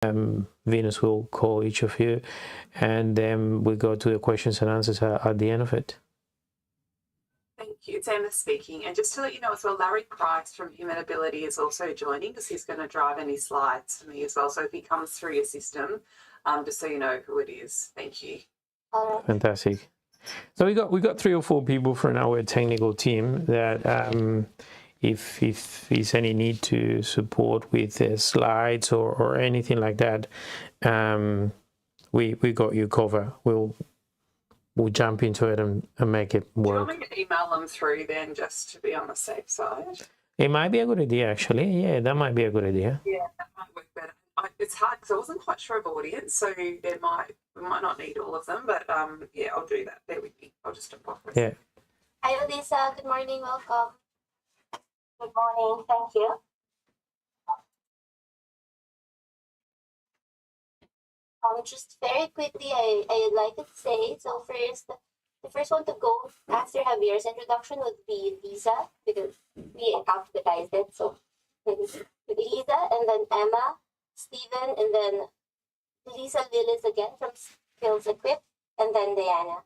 Venus will call each of you, and then we go to the questions and answers at the end of it. Thank you. It's Emma speaking. And just to let you know as well, Larry Price from Human Ability is also joining because he's going to drive any slides for me as well. So if he comes through your system, just so you know who it is. Thank you. Fantastic. So we got 3 or 4 people from our technical team that if there's any need to support with slides or anything like that, we got you covered. We'll jump into it and make it work. Do you want me to email them through then, just to be on the safe side? It might be a good idea, actually. Yeah, that might be a good idea. Yeah, that might work better. It's hard because I wasn't quite sure of audience, so we might not need all of them, but yeah, I'll do that. Bear with me. I'll just stop off. Yeah. Hi, Lisa. Good morning. Welcome. Good morning. Thank you. Just very quickly, I'd like to say, so first, the first one to go after Javier's introduction would be Lisa, because we alphabetized it. So Lisa, and then Emma, Stephen, and then Lisa Lillis again from Skills Equipped, and then Diana.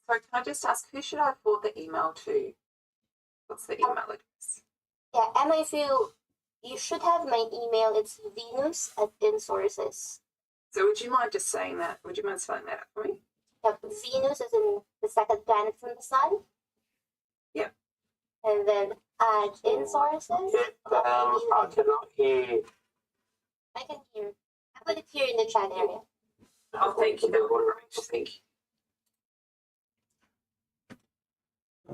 Sorry, can I just ask, who should I forward the email to? What's the email address? Yeah, Emma, if you should have my email. It's Venus@Insources. So would you mind just saying that? Would you mind spelling that out for me? Yep, Venus is in the second planet from the sun. Yep. And then Insources. I cannot hear. I can hear. I put it here in the chat area. Oh, thank you. That would be great. Thank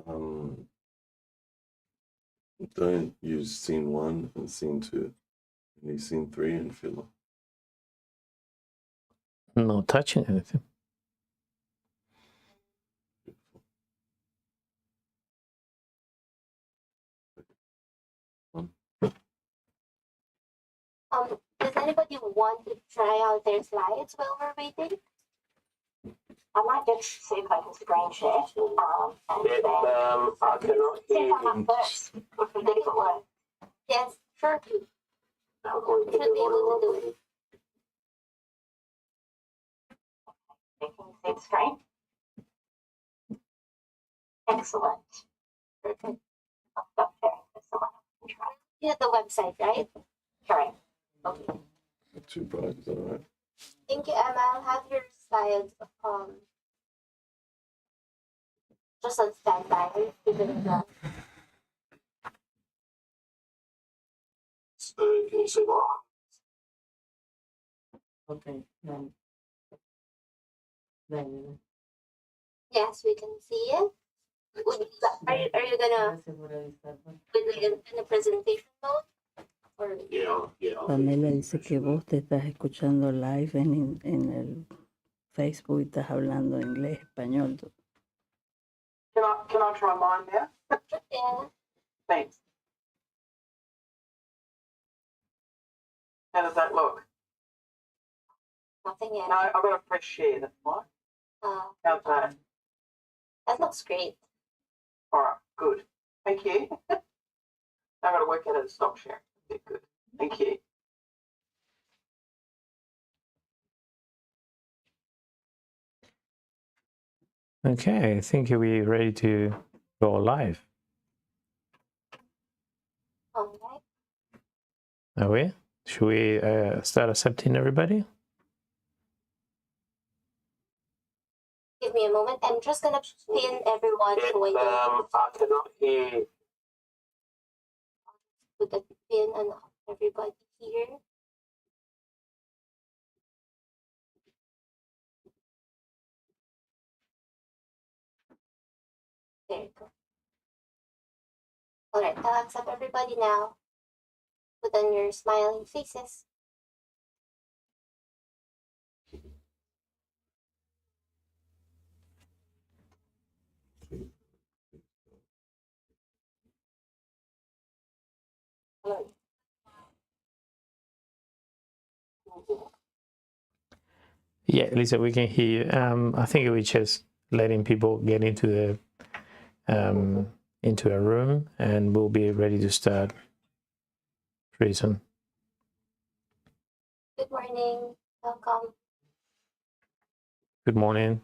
Um, don't use scene 1 and scene 2. You need scene 3 and filler. Not touching anything. Does anybody want to try out their slides while we're waiting? I might just see if I can screen share. I cannot hear. First, if we get it work. Yes, sure. Should be able to do it. Can you see the screen? Excellent. Perfect. I'll stop sharing this so I can try. You have the website, right? Correct. Okay. Too bright, is that all right? Thank you, Emma. I'll have your slides just on standby. So can you see what? Okay, then. Yes, we can see it. Are you gonna put it in the presentation mode? Or Yeah. Pamela dice que vos te estás escuchando live en el Facebook y estás hablando inglés, español. Can I try mine now? yeah. Thanks. How does that look? Nothing yet. No, I've got to press share. That's why. How's that? That looks great. All right, good. Thank you. I've got to work out how to stop sharing. Okay, good. Thank you. Okay, I think we're ready to go live. All right. Are we? Should we start accepting everybody? Give me a moment. I'm just gonna pin everyone who I cannot hear. put the pin on everybody here. There you go. All right, I'll accept everybody now. Put on your smiling faces. Yeah, Lisa, we can hear you. I think we're just letting people get into a room, and we'll be ready to start pretty soon. Good morning. Welcome. Good morning.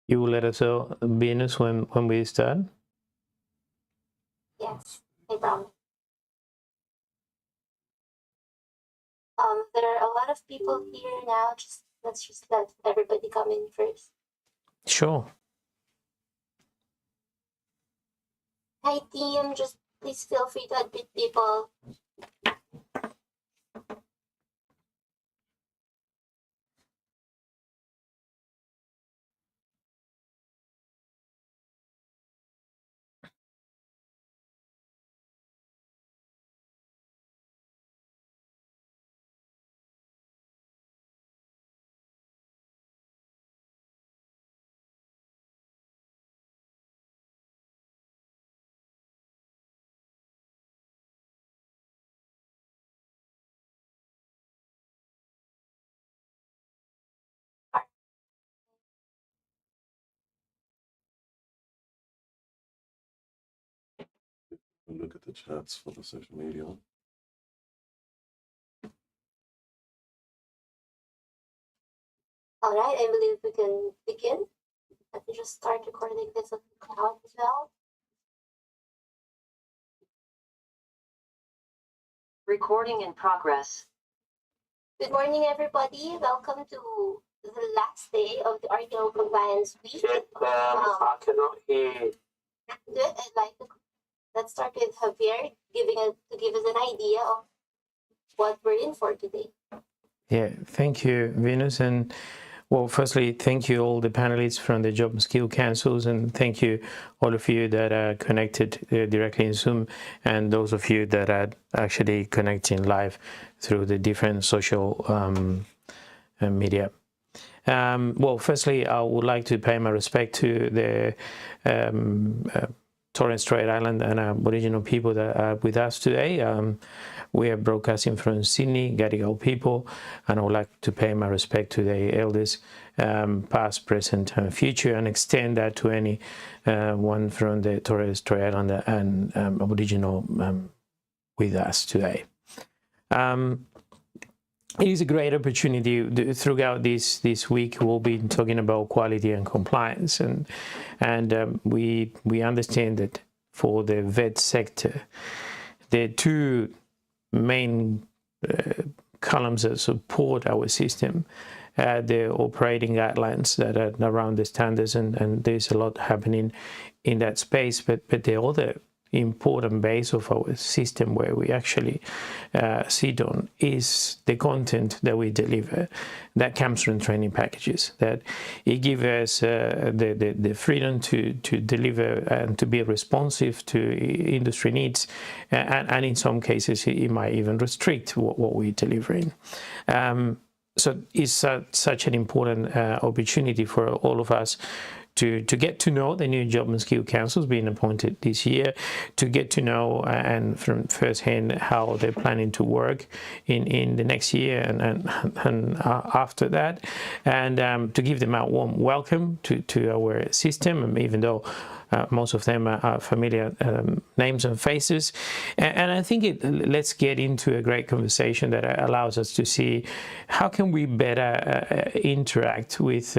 You will let us know, Venus, when we start? Yes, no problem. There are a lot of people here now. Let's just let everybody come in first. Sure. Hi team, just please feel free to admit people. Look at the chats for the social media. All right, I believe we can begin. Let me just start recording this on the cloud as well. Recording in progress. Good morning, everybody. Welcome to the last day of the RTO Compliance Week. I cannot hear. Good. Let's start with Javier to give us an idea of what we're in for today. Yeah, thank you, Venus. And well, firstly, thank you all the panelists from the Job and Skill Councils, and thank you all of you that are connected directly in Zoom, and those of you that are actually connecting live through the different social media. Well, firstly, I would like to pay my respect to the Torres Strait Island and Aboriginal people that are with us today. We are broadcasting from Sydney, Gadigal people, and I would like to pay my respect to the elders, past, present, and future, and extend that to any one from the Torres Strait Islander and Aboriginal with us today. It is a great opportunity. Throughout this week, we'll be talking about quality and compliance, and we understand that for the vet sector, there are two main columns that support our system. The operating guidelines that are around the standards, and there's a lot happening in that space. But the other important base of our system where we actually sit on is the content that we deliver that comes from training packages, that it gives us the freedom to deliver and to be responsive to industry needs, and in some cases it might even restrict what we're delivering. So it's such an important opportunity for all of us to get to know the new Job and Skill Councils being appointed this year, to get to know and from first hand how they're planning to work in the next year and after that, and to give them a warm welcome to our system, and even though most of them are familiar names and faces. And I think let's get into a great conversation that allows us to see how can we better interact with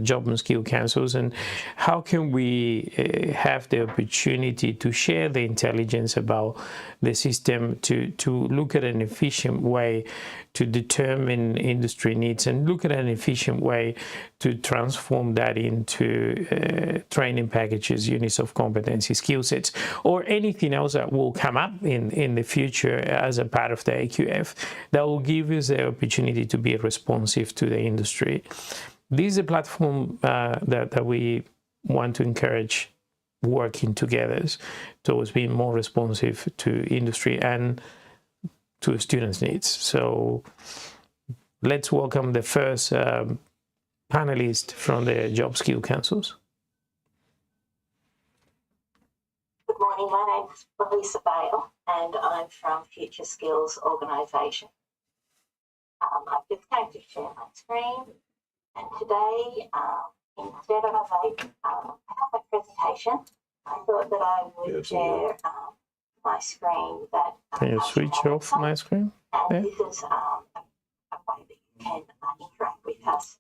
Job and Skill Councils, and how can we have the opportunity to share the intelligence about the system, to look at an efficient way to determine industry needs, and look at an efficient way to transform that into training packages, units of competency, skill sets, or anything else that will come up in the future as a part of the AQF that will give us the opportunity to be responsive to the industry. This is a platform that we want to encourage working together towards being more responsive to industry and to students' needs. So let's welcome the first panelist from the Job Skill Councils. Good morning, my name is Elisa Bale, and I'm from Future Skills Organisation. I've just came to share my screen, and today, instead of a PowerPoint presentation, I thought that I would share my screen that Can you switch off my screen? and there? this is a way that you can interact with us.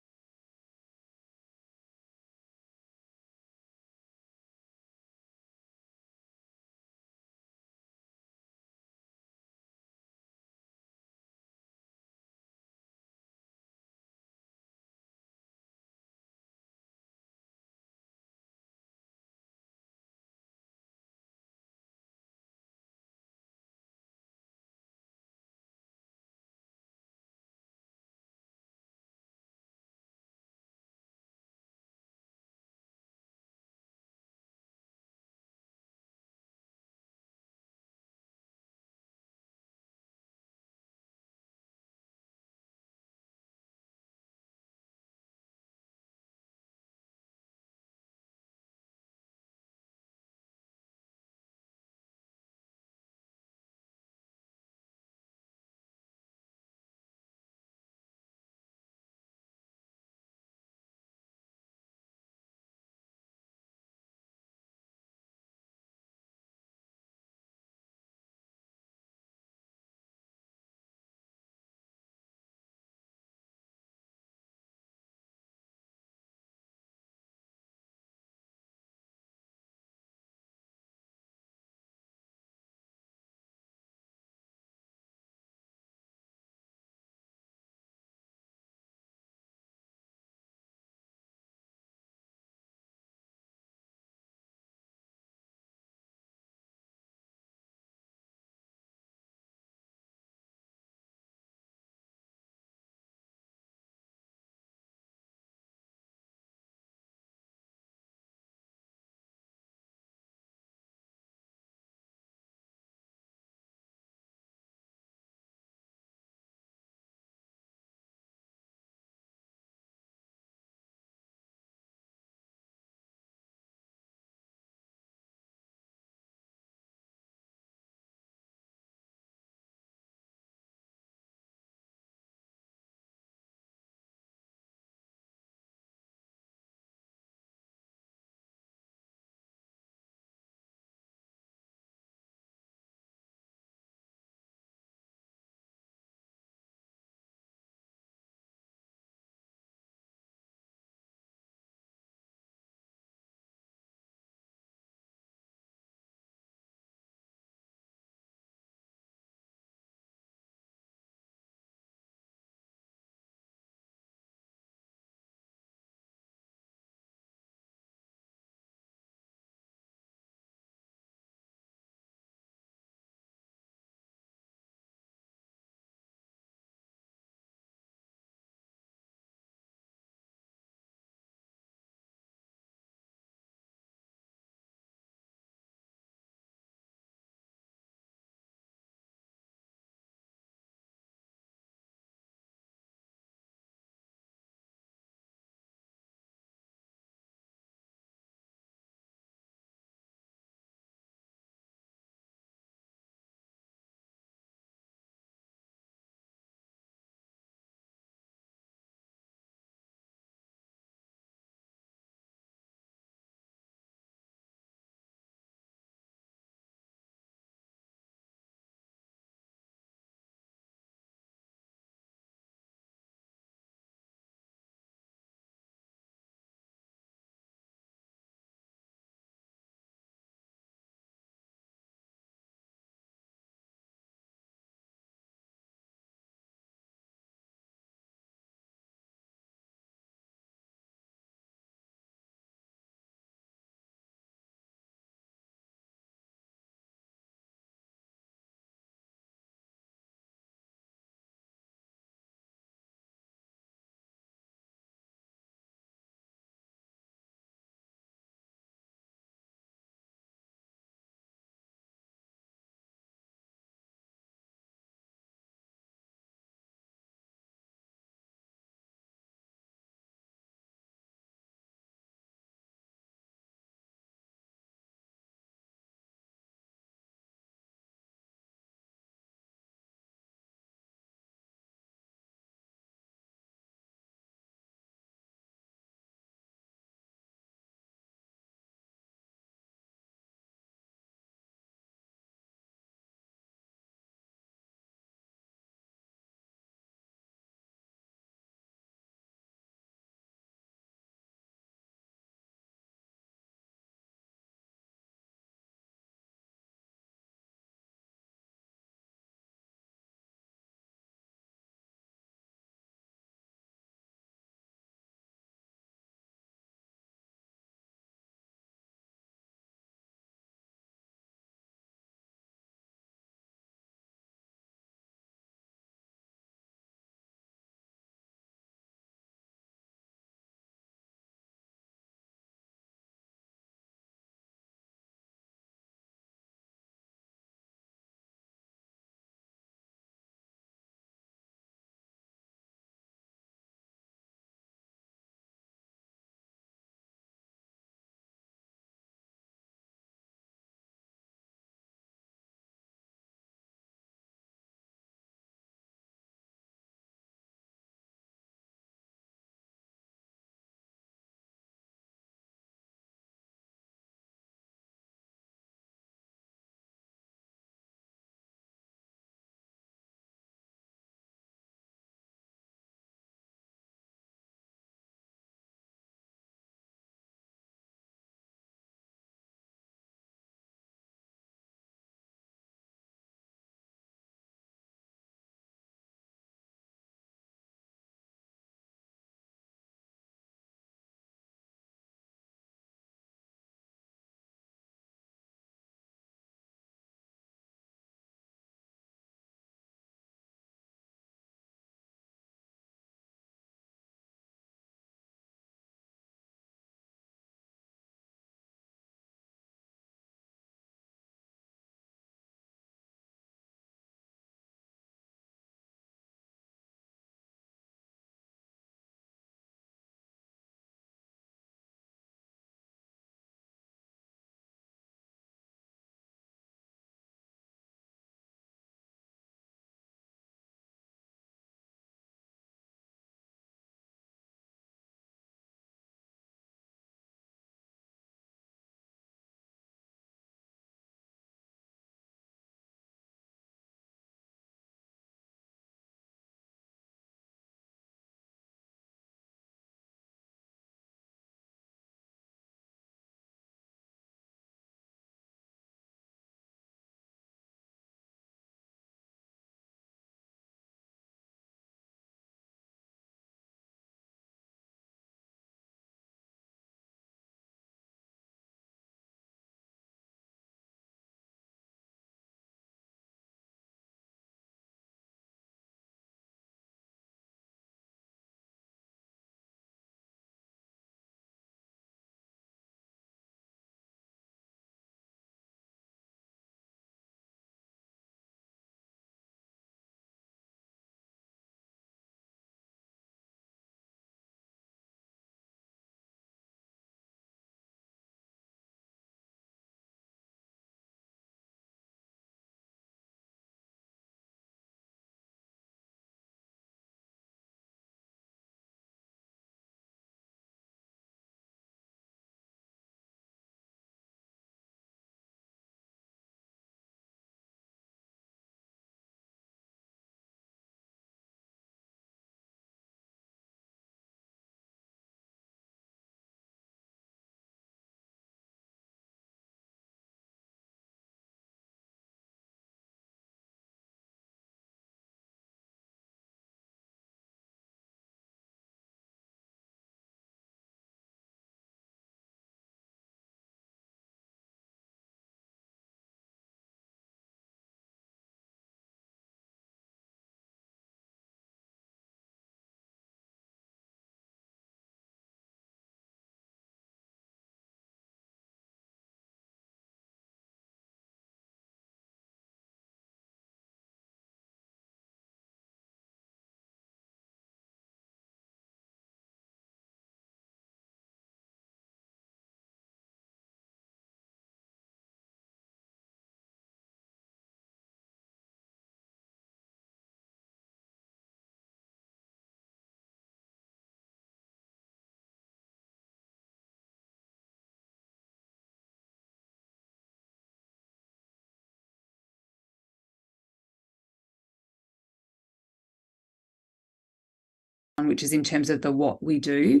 which is in terms of the what we do.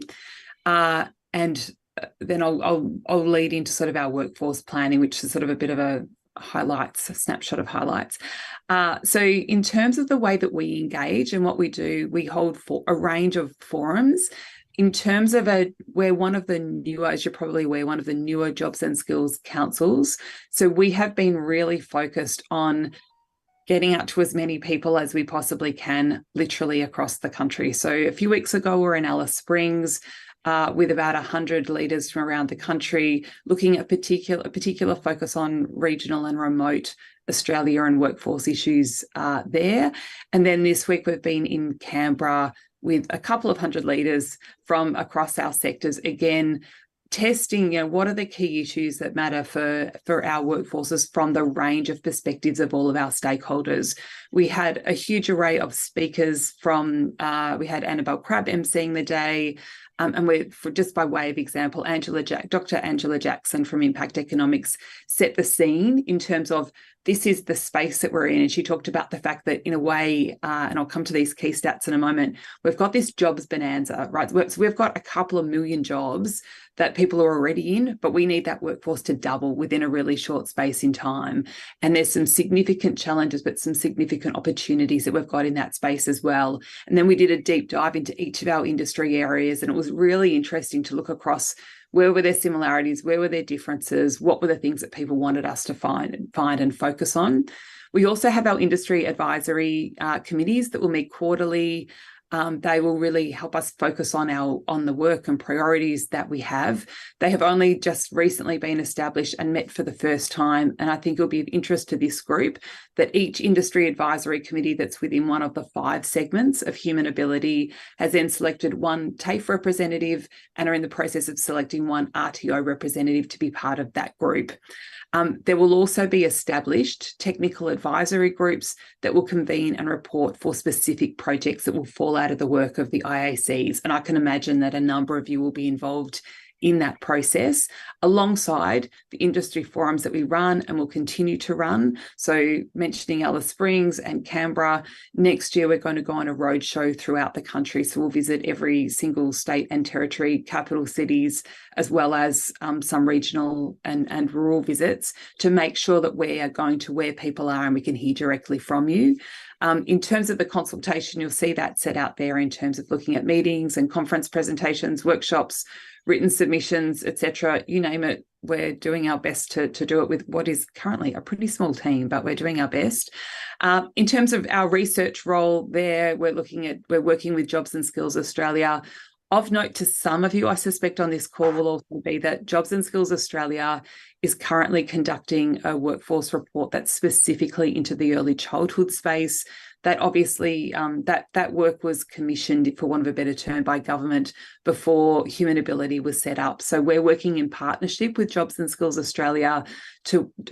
And then I'll lead into sort of our workforce planning, which is sort of a bit of a snapshot of highlights. So in terms of the way that we engage and what we do, we hold for a range of forums. In terms of we're one of the newer, as you're probably aware, one of the newer jobs and skills councils. So we have been really focused on getting out to as many people as we possibly can, literally across the country. So a few weeks ago, we were in Alice Springs with about 100 leaders from around the country, looking at a particular focus on regional and remote Australia and workforce issues there. And then this week, we've been in Canberra with a couple of hundred leaders from across our sectors, again, testing, what are the key issues that matter for our workforces from the range of perspectives of all of our stakeholders. We had a huge array of speakers from, we had Annabelle Crabb emceeing the day, and just by way of example, Dr. Angela Jackson from Impact Economics set the scene in terms of this is the space that we're in. And she talked about the fact that in a way, and I'll come to these key stats in a moment, we've got this jobs bonanza, right? So we've got a couple of million jobs that people are already in, but we need that workforce to double within a really short space in time. And there's some significant challenges, but some significant opportunities that we've got in that space as well. And then we did a deep dive into each of our industry areas, and it was really interesting to look across where were their similarities, where were their differences, what were the things that people wanted us to find and focus on. We also have our industry advisory committees that will meet quarterly. They will really help us focus on the work and priorities that we have. They have only just recently been established and met for the first time. And I think it'll be of interest to this group that each industry advisory committee that's within one of the 5 segments of human ability has then selected one TAFE representative and are in the process of selecting one RTO representative to be part of that group. There will also be established technical advisory groups that will convene and report for specific projects that will fall out of the work of the IACs. And I can imagine that a number of you will be involved in that process, alongside the industry forums that we run and will continue to run. So mentioning Alice Springs and Canberra, next year we're going to go on a roadshow throughout the country. So we'll visit every single state and territory, capital cities, as well as some regional and rural visits to make sure that we are going to where people are and we can hear directly from you. In terms of the consultation, you'll see that set out there in terms of looking at meetings and conference presentations, workshops, written submissions, etc. You name it, we're doing our best to do it with what is currently a pretty small team, but we're doing our best. In terms of our research role there, we're working with Jobs and Skills Australia. Of note to some of you, I suspect on this call will also be that Jobs and Skills Australia is currently conducting a workforce report that's specifically into the early childhood space. That obviously, that work was commissioned, for want of a better term, by government before Human Ability was set up. So we're working in partnership with Jobs and Skills Australia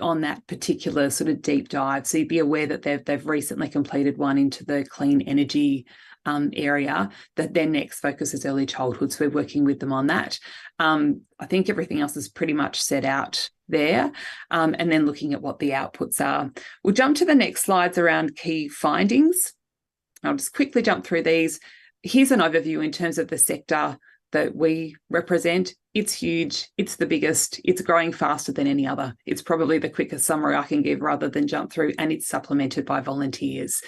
on that particular sort of deep dive. So you'd be aware that they've recently completed one into the clean energy area, that their next focus is early childhood. So we're working with them on that. I think everything else is pretty much set out there, and then looking at what the outputs are. We'll jump to the next slides around key findings. I'll just quickly jump through these. Here's an overview in terms of the sector that we represent. It's huge, it's the biggest, it's growing faster than any other. It's probably the quickest summary I can give rather than jump through, and it's supplemented by volunteers.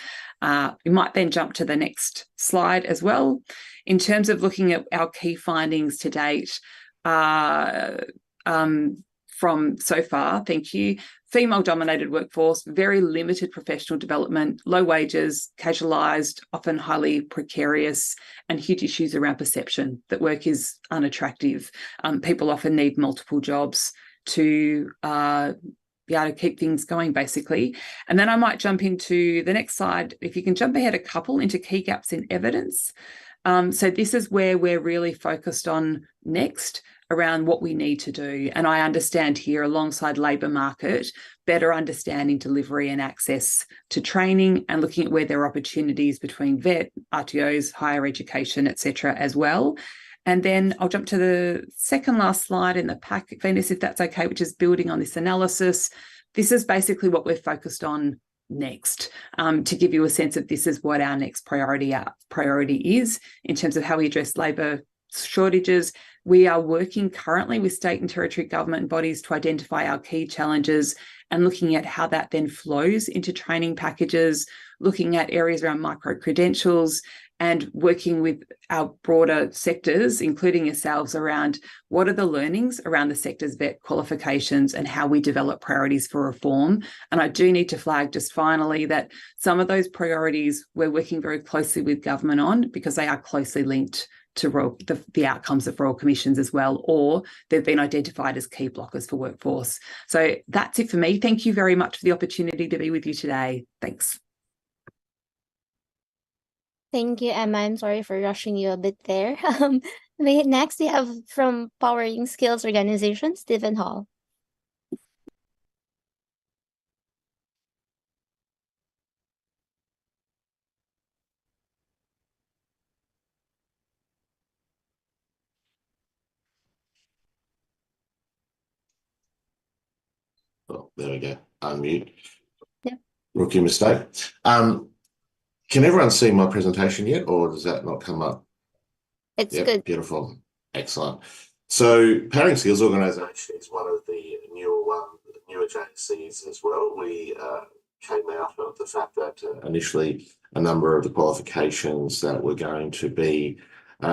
We might then jump to the next slide as well. In terms of looking at our key findings to date, from so far, thank you, female-dominated workforce, very limited professional development, low wages, casualised, often highly precarious, and huge issues around perception that work is unattractive. People often need multiple jobs to be able to keep things going, basically. And then I might jump into the next slide. If you can jump ahead a couple into key gaps in evidence. So this is where we're really focused on next, around what we need to do. And I understand here, alongside labour market, better understanding delivery and access to training, and looking at where there are opportunities between VET, RTOs, higher education, etc. as well. And then I'll jump to the second last slide in the pack, Venus, if that's okay, which is building on this analysis. This is basically what we're focused on next, to give you a sense of this is what our next priority is in terms of how we address labour shortages. We are working currently with state and territory government bodies to identify our key challenges and looking at how that then flows into training packages, looking at areas around micro-credentials and working with our broader sectors, including yourselves, around what are the learnings around the sector's vet qualifications and how we develop priorities for reform. And I do need to flag just finally that some of those priorities we're working very closely with government on because they are closely linked to the outcomes of royal commissions as well, or they've been identified as key blockers for workforce. So that's it for me. Thank you very much for the opportunity to be with you today. Thanks. Thank you, Emma. I'm sorry for rushing you a bit there. Next, we have from Powering Skills Organization, Stephen Hall. Oh, there we go. Unmute. Yep. Rookie mistake. Can everyone see my presentation yet, or does that not come up? It's Yep, good. beautiful. Excellent. So Powering Skills Organisation is one of the newer JCs as well. We came out of the fact that initially a number of the qualifications that were going to be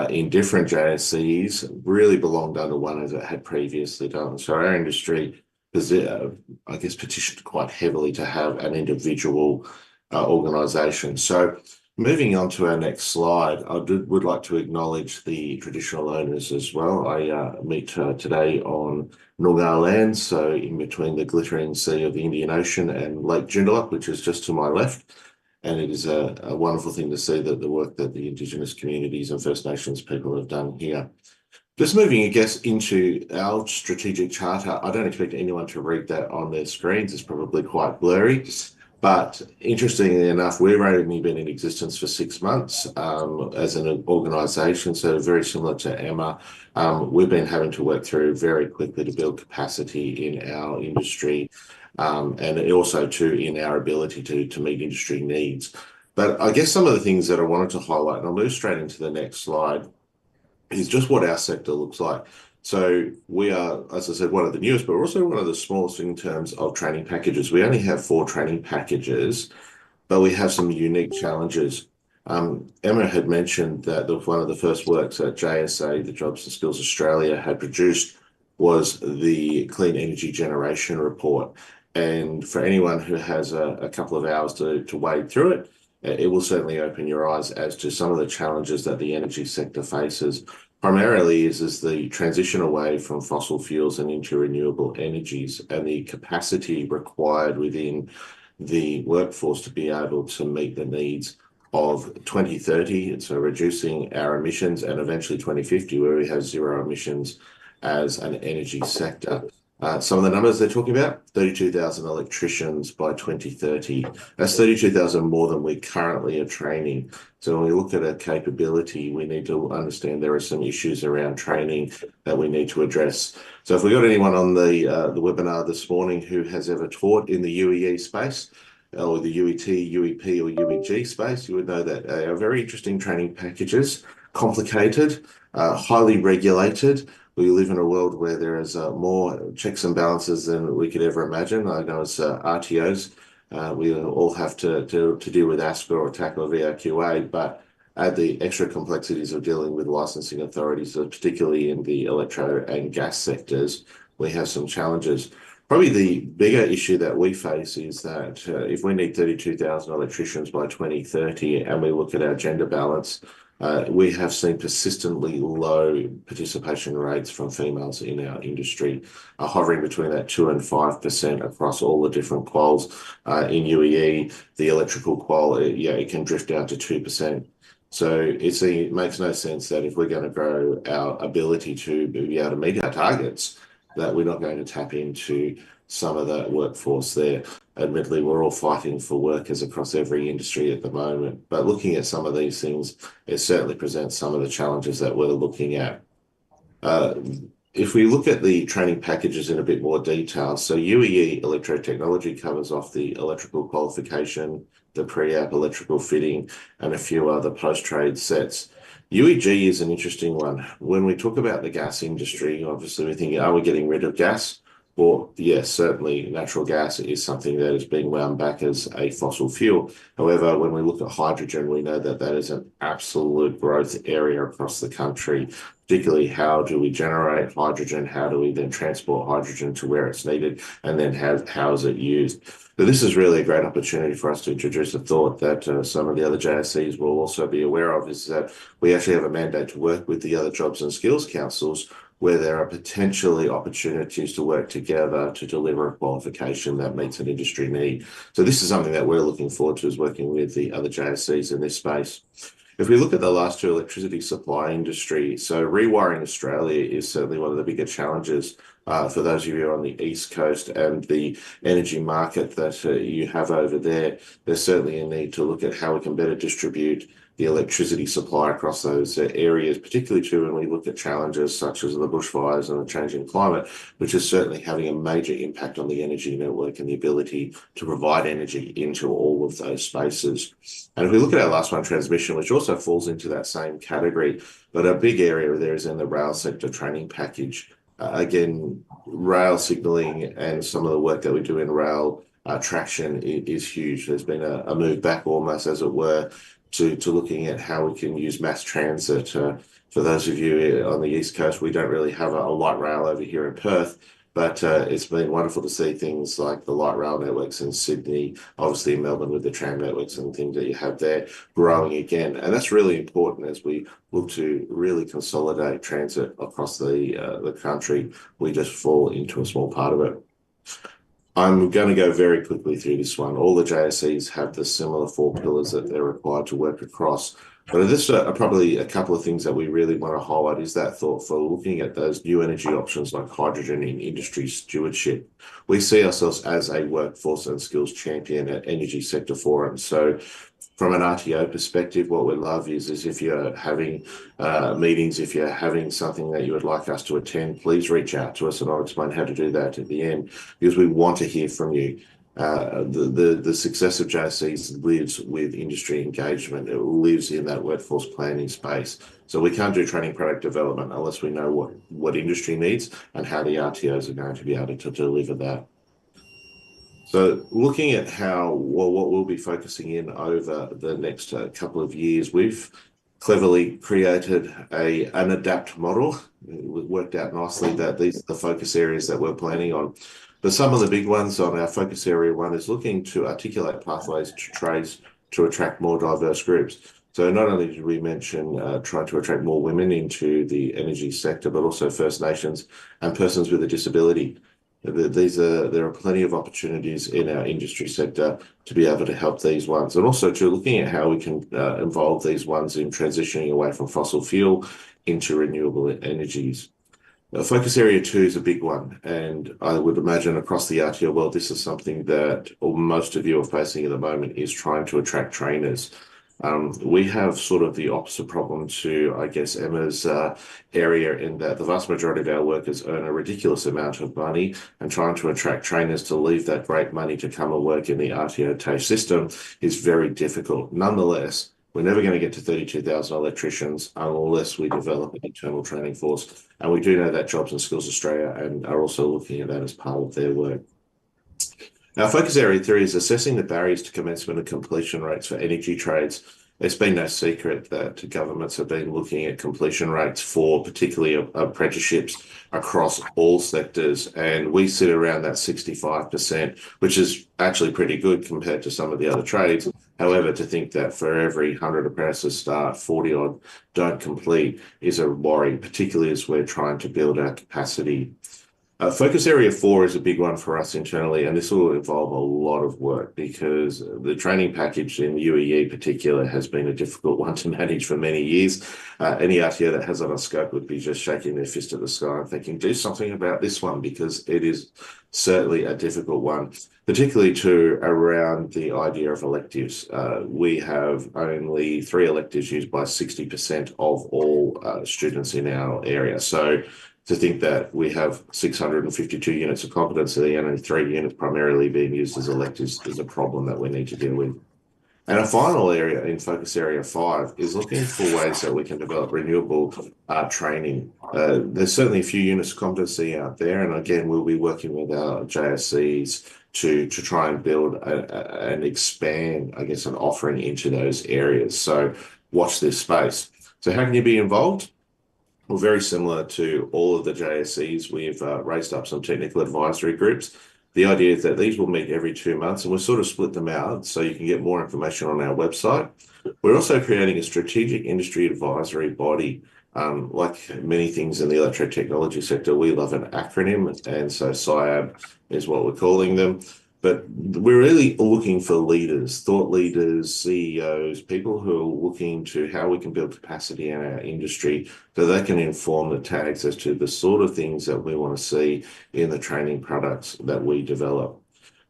in different JCs really belonged under one as it had previously done. So our industry has, I guess, petitioned quite heavily to have an individual organisation. So moving on to our next slide, would like to acknowledge the traditional owners as well. I meet today on Noongar land, so in between the glittering sea of the Indian Ocean and Lake Joondalup, which is just to my left. And it is a wonderful thing to see that the work that the Indigenous communities and First Nations people have done here. Just moving, I guess, into our strategic charter, I don't expect anyone to read that on their screens. It's probably quite blurry. But interestingly enough, we've only been in existence for 6 months as an organisation. So very similar to Emma, we've been having to work through very quickly to build capacity in our industry and also in our ability to meet industry needs. But I guess some of the things that I wanted to highlight, and I'll move straight into the next slide, is just what our sector looks like. So we are, as I said, one of the newest, but we're also one of the smallest in terms of training packages. We only have 4 training packages, but we have some unique challenges. Emma had mentioned that one of the first works that JSA, the Jobs and Skills Australia, had produced was the Clean Energy Generation Report. And for anyone who has a couple of hours to wade through it, it will certainly open your eyes as to some of the challenges that the energy sector faces. Primarily is the transition away from fossil fuels and into renewable energies and the capacity required within the workforce to be able to meet the needs of 2030, so reducing our emissions, and eventually 2050, where we have zero emissions as an energy sector. Some of the numbers they're talking about, 32,000 electricians by 2030. That's 32,000 more than we currently are training. So when we look at our capability, we need to understand there are some issues around training that we need to address. So if we got anyone on the webinar this morning who has ever taught in the UEE space, or the UET, UEP, or UEG space, you would know that they are very interesting training packages, complicated, highly regulated. We live in a world where there is more checks and balances than we could ever imagine. I know as RTOs, we all have to deal with ASPA or TAC or VRQA, but add the extra complexities of dealing with licensing authorities, particularly in the electro and gas sectors, we have some challenges. Probably the bigger issue that we face is that if we need 32,000 electricians by 2030 and we look at our gender balance, we have seen persistently low participation rates from females in our industry, hovering between that 2 and 5% across all the different quals. In UEE, the electrical qual, it can drift down to 2%. So it makes no sense that if we're going to grow our ability to be able to meet our targets, that we're not going to tap into some of that workforce there. Admittedly, we're all fighting for workers across every industry at the moment, but looking at some of these things, it certainly presents some of the challenges that we're looking at. if we look at the training packages in a bit more detail, so UEE Electrotechnology covers off the electrical qualification, the pre-app electrical fitting, and a few other post-trade sets. UEG is an interesting one. When we talk about the gas industry, obviously we're thinking, are we getting rid of gas? Well, yes, certainly natural gas is something that is being wound back as a fossil fuel. However, when we look at hydrogen, we know that that is an absolute growth area across the country, particularly how do we generate hydrogen? How do we then transport hydrogen to where it's needed? And then how is it used? So this is really a great opportunity for us to introduce a thought that some of the other JSCs will also be aware of, is that we actually have a mandate to work with the other jobs and skills councils where there are potentially opportunities to work together to deliver a qualification that meets an industry need. So this is something that we're looking forward to, is working with the other JSCs in this space. If we look at the last two electricity supply industry, so rewiring Australia is certainly one of the bigger challenges for those of you on the East Coast, and the energy market that you have over there. There's certainly a need to look at how we can better distribute the electricity supply across those areas, particularly too when we look at challenges such as the bushfires and the changing climate, which is certainly having a major impact on the energy network and the ability to provide energy into all of those spaces. And if we look at our last one, transmission, which also falls into that same category, but a big area there is in the rail sector training package. Again, rail signalling and some of the work that we do in rail traction is huge. There's been a move back almost, as it were, to looking at how we can use mass transit. For those of you on the East Coast, we don't really have a light rail over here in Perth, but it's been wonderful to see things like the light rail networks in Sydney, obviously in Melbourne with the tram networks and things that you have there, growing again. And that's really important as we look to really consolidate transit across the country. We just fall into a small part of it. I'm going to go very quickly through this one. All the JSCs have the similar 4 pillars that they're required to work across. But this are probably a couple of things that we really want to highlight, is that thought for looking at those new energy options like hydrogen in industry stewardship. We see ourselves as a workforce and skills champion at Energy Sector Forum. So from an RTO perspective, what we love is if you're having meetings, if you're having something that you would like us to attend, please reach out to us, and I'll explain how to do that at the end, because we want to hear from you. The success of JSCs lives with industry engagement. It lives in that workforce planning space. So we can't do training product development unless we know what industry needs and how the RTOs are going to be able to deliver that. So looking at what we'll be focusing in over the next couple of years, we've cleverly created an adapt model. It worked out nicely that these are the focus areas that we're planning on. But some of the big ones on our focus area one is looking to articulate pathways to trades to attract more diverse groups. So not only did we mention trying to attract more women into the energy sector, but also First Nations and persons with a disability. There are plenty of opportunities in our industry sector to be able to help these ones, and also to looking at how we can involve these ones in transitioning away from fossil fuel into renewable energies. Focus area 2 is a big one, and I would imagine across the RTO world, this is something that most of you are facing at the moment, is trying to attract trainers. We have sort of the opposite problem to, I guess, Emma's area, in that the vast majority of our workers earn a ridiculous amount of money, and trying to attract trainers to leave that great money to come and work in the RTO TAFE system is very difficult. Nonetheless, we're never going to get to 32,000 electricians unless we develop an internal training force. And we do know that Jobs and Skills Australia and are also looking at that as part of their work. Now, focus area 3 is assessing the barriers to commencement and completion rates for energy trades. It's been no secret that governments have been looking at completion rates for particularly apprenticeships across all sectors, and we sit around that 65%, which is actually pretty good compared to some of the other trades. However, to think that for every 100 apprentices start, 40 odd don't complete is a worry, particularly as we're trying to build our capacity. Focus area 4 is a big one for us internally, and this will involve a lot of work because the training package in UEE particular has been a difficult one to manage for many years. Any RTO that has it on scope would be just shaking their fist at the sky and thinking, do something about this one, because it is certainly a difficult one, particularly around the idea of electives. We have only 3 electives used by 60% of all students in our area. So to think that we have 652 units of competency and only 3 units primarily being used as electives is a problem that we need to deal with. And a final area in focus area 5 is looking for ways that we can develop renewable training. There's certainly a few units of competency out there, and again, we'll be working with our JSCs to try and build and expand, I guess, an offering into those areas. So watch this space. So how can you be involved? Well, very similar to all of the JSCs, we've raised up some technical advisory groups. The idea is that these will meet every 2 months, and we'll sort of split them out so you can get more information on our website. We're also creating a strategic industry advisory body. Like many things in the electrotechnology sector, we love an acronym, and so SIAB is what we're calling them. But we're really looking for leaders, thought leaders, CEOs, people who are looking to how we can build capacity in our industry so they can inform the tags as to the sort of things that we want to see in the training products that we develop.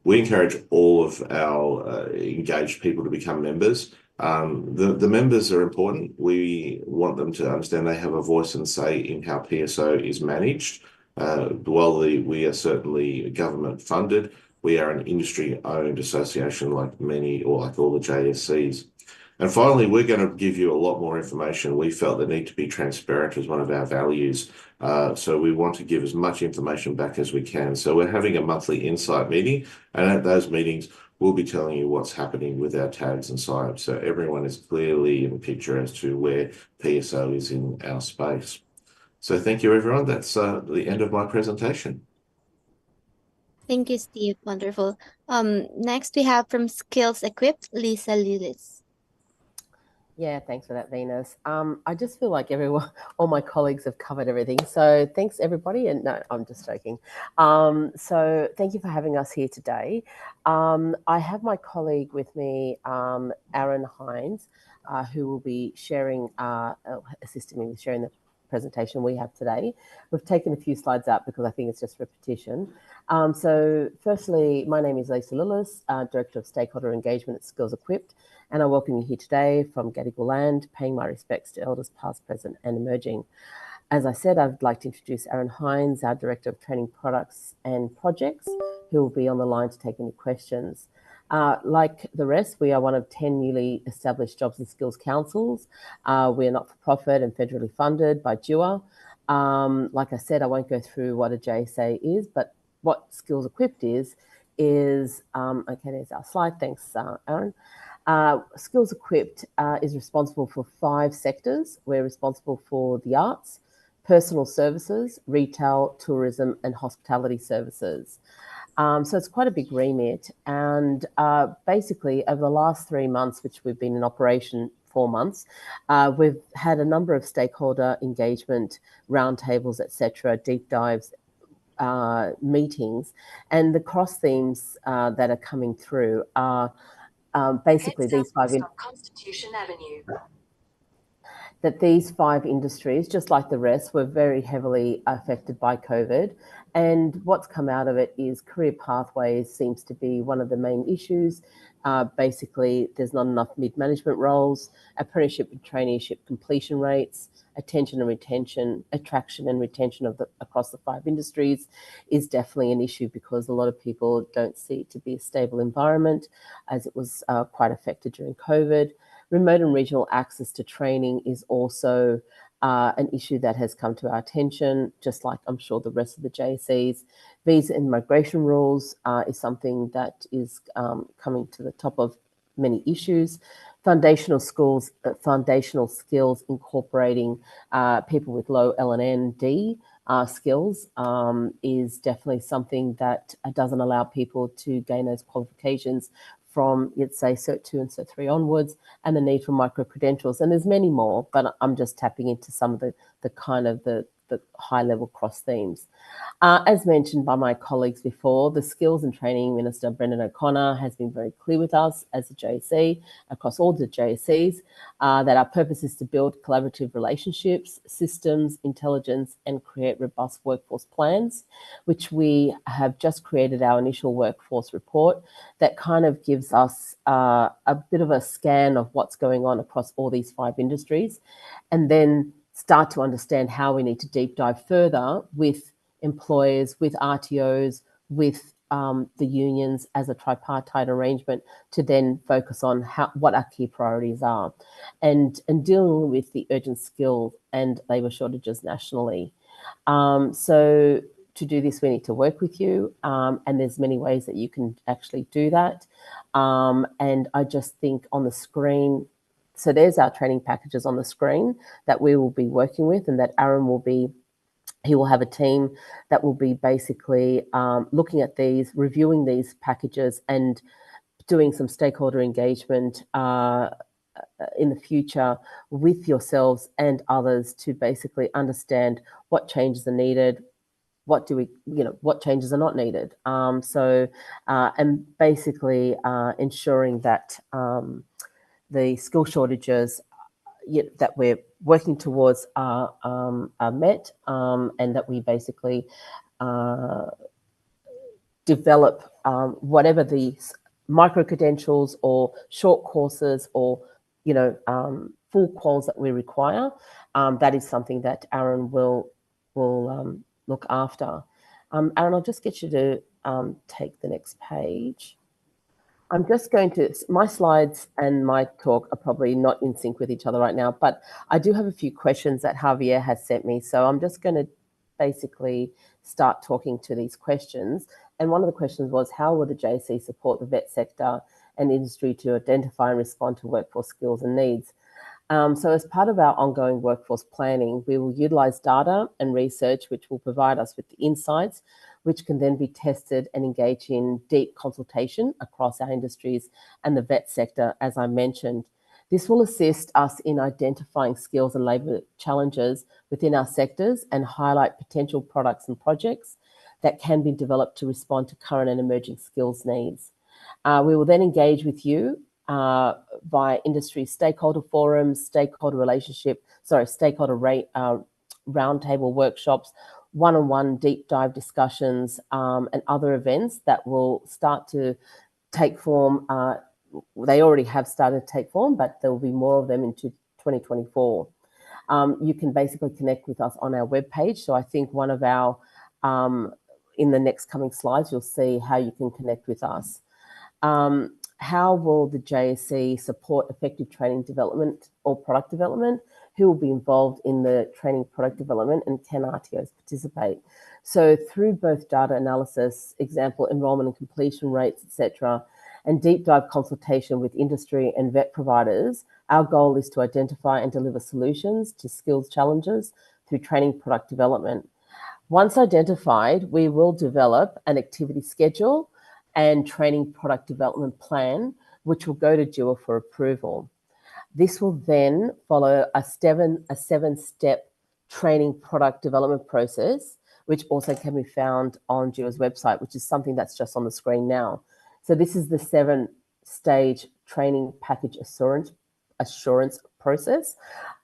We encourage all of our engaged people to become members. The members are important. We want them to understand they have a voice and say in how PSO is managed. While we are certainly government funded, we are an industry-owned association like many, or like all the JSCs. And finally, we're going to give you a lot more information. We felt the need to be transparent as one of our values. So we want to give as much information back as we can. So we're having a monthly insight meeting, and at those meetings, we'll be telling you what's happening with our tags and SIABs. So everyone is clearly in the picture as to where PSO is in our space. So thank you, everyone. That's the end of my presentation. Thank you, Steve. Wonderful. Next we have from Skills Equipped, Lisa Lillis. Yeah, thanks for that, Venus. I just feel like all my colleagues have covered everything. So thanks, everybody. And no, I'm just joking. So thank you for having us here today. I have my colleague with me, Aaron Hines, who will be assisting me with sharing the presentation we have today. We've taken a few slides out because I think it's just repetition. So firstly, my name is Lisa Lillis, Director of Stakeholder Engagement at Skills Equipped, and I welcome you here today from Gadigal land, paying my respects to elders past, present and emerging. As I said, I'd like to introduce Aaron Hines, our Director of Training Products and Projects, who will be on the line to take any questions. Like the rest, we are one of 10 newly established Jobs and Skills Councils. We are not-for-profit and federally funded by DUA. Like I said, I won't go through what a JSA is, but what Skills Equipped is, okay, there's our slide. Thanks, Aaron. Skills Equipped is responsible for 5 sectors. We're responsible for the arts, personal services, retail, tourism, and hospitality services. So it's quite a big remit. And basically, over the last 3 months, which we've been in operation 4 months, we've had a number of stakeholder engagement, roundtables, etc., deep dives, meetings, and the cross themes that are coming through are basically these 5 Constitution Avenue. That these 5 industries, just like the rest, were very heavily affected by COVID. And what's come out of it is career pathways seems to be one of the main issues. Basically, there's not enough mid-management roles, apprenticeship and traineeship completion rates, attraction and retention across the 5 industries is definitely an issue because a lot of people don't see it to be a stable environment, as it was quite affected during COVID. Remote and regional access to training is also an issue that has come to our attention, just like I'm sure the rest of the JCs. Visa and migration rules is something that is coming to the top of many issues. Foundational skills incorporating people with low LND skills is definitely something that doesn't allow people to gain those qualifications from, let's say, Cert 2 and Cert 3 onwards, and the need for micro-credentials. And there's many more, but I'm just tapping into some of the kind of the high-level cross themes. As mentioned by my colleagues before, the Skills and Training Minister, Brendan O'Connor, has been very clear with us as a JSC, across all the JSCs, that our purpose is to build collaborative relationships, systems, intelligence, and create robust workforce plans, which we have just created our initial workforce report that kind of gives us a bit of a scan of what's going on across all these 5 industries. And then start to understand how we need to deep dive further with employers, with RTOs, with the unions as a tripartite arrangement to then focus on what our key priorities are and dealing with the urgent skill and labour shortages nationally. So to do this, we need to work with you, and there's many ways that you can actually do that. And I just think on the screen, so there's our training packages on the screen that we will be working with, and that Aaron will be, he will have a team that will be basically looking at these, reviewing these packages and doing some stakeholder engagement in the future with yourselves and others to basically understand what changes are needed, what changes are not needed. And basically ensuring that the skill shortages that we're working towards are met, and that we basically develop whatever the micro credentials or short courses or full quals that we require. That is something that Aaron will look after. Aaron, I'll just get you to take the next page. I'm just going to, my slides and my talk are probably not in sync with each other right now, but I do have a few questions that Javier has sent me. So I'm just going to basically start talking to these questions. And one of the questions was, how will the JC support the vet sector and industry to identify and respond to workforce skills and needs? So as part of our ongoing workforce planning, we will utilise data and research which will provide us with the insights which can then be tested and engage in deep consultation across our industries and the vet sector, as I mentioned. This will assist us in identifying skills and labour challenges within our sectors and highlight potential products and projects that can be developed to respond to current and emerging skills needs. We will then engage with you via industry stakeholder forums, stakeholder roundtable workshops, one-on-one deep dive discussions, and other events that will start to take form. They already have started to take form, but there will be more of them into 2024. You can basically connect with us on our webpage. So I think one of our, in the next coming slides, you'll see how you can connect with us. How will the JSC support effective training development or product development? Who will be involved in the training product development, and can RTOs participate? So through both data analysis, example, enrolment and completion rates, etc., and deep dive consultation with industry and vet providers, our goal is to identify and deliver solutions to skills challenges through training product development. Once identified, we will develop an activity schedule and training product development plan, which will go to DUA for approval. This will then follow a seven-step training product development process, which also can be found on DUA's website, which is something that's just on the screen now. So this is the 7-stage training package assurance process.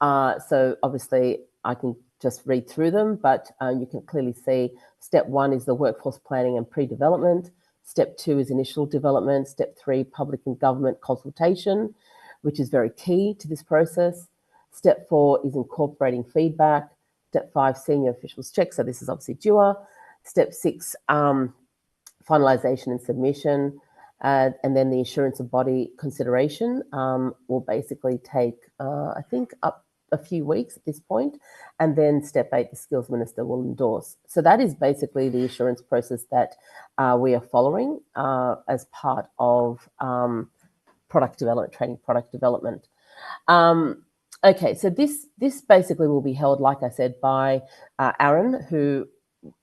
So obviously I can just read through them, but you can clearly see step 1 is the workforce planning and pre-development. Step 2 is initial development. Step 3, public and government consultation, which is very key to this process. Step 4 is incorporating feedback. Step 5, senior officials check. So this is obviously DUA. Step 6, finalisation and submission. And then the assurance of body consideration will basically take, I think, up a few weeks at this point. And then step 8, the skills minister will endorse. So that is basically the assurance process that we are following as part of product development, training product development. Okay, so this basically will be held, like I said, by Aaron, who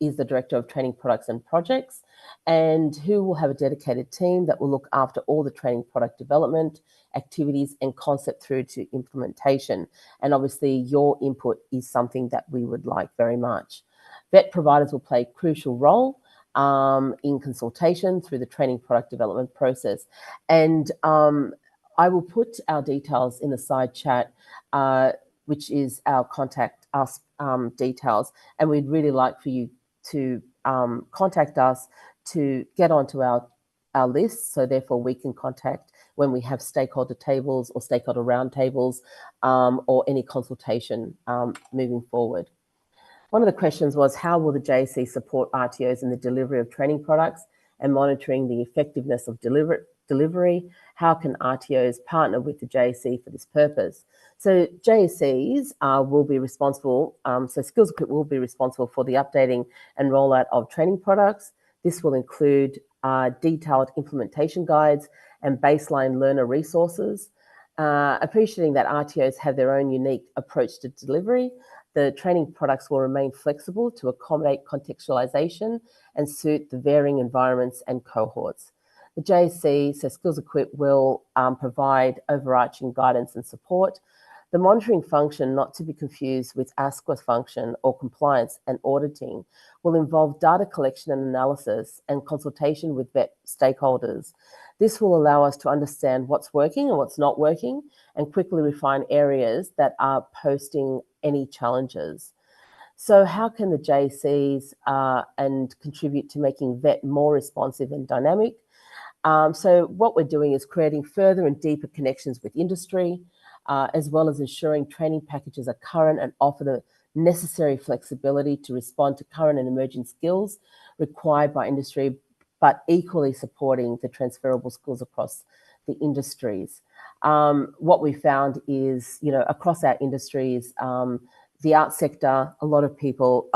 is the Director of Training Products and Projects, and who will have a dedicated team that will look after all the training product development activities and concept through to implementation. And obviously your input is something that we would like very much. Vet providers will play a crucial role in consultation through the training product development process. And I will put our details in the side chat, which is our contact us details. And we'd really like for you to contact us to get onto our list. So therefore we can contact when we have stakeholder tables or stakeholder roundtables or any consultation moving forward. One of the questions was, how will the JSC support RTOs in the delivery of training products and monitoring the effectiveness of delivery? How can RTOs partner with the JSC for this purpose? So JSCs will be responsible, so Skills Equip will be responsible for the updating and rollout of training products. This will include detailed implementation guides and baseline learner resources. Appreciating that RTOs have their own unique approach to delivery, the training products will remain flexible to accommodate contextualization and suit the varying environments and cohorts. The JSC, so Skills Equip, will provide overarching guidance and support. The monitoring function, not to be confused with ASQA function or compliance and auditing, will involve data collection and analysis and consultation with vet stakeholders. This will allow us to understand what's working and what's not working and quickly refine areas that are posting any challenges. So how can the JCs and contribute to making vet more responsive and dynamic? So what we're doing is creating further and deeper connections with industry, as well as ensuring training packages are current and offer the necessary flexibility to respond to current and emerging skills required by industry, but equally supporting the transferable skills across the industries. What we found is, across our industries, the art sector, a lot of people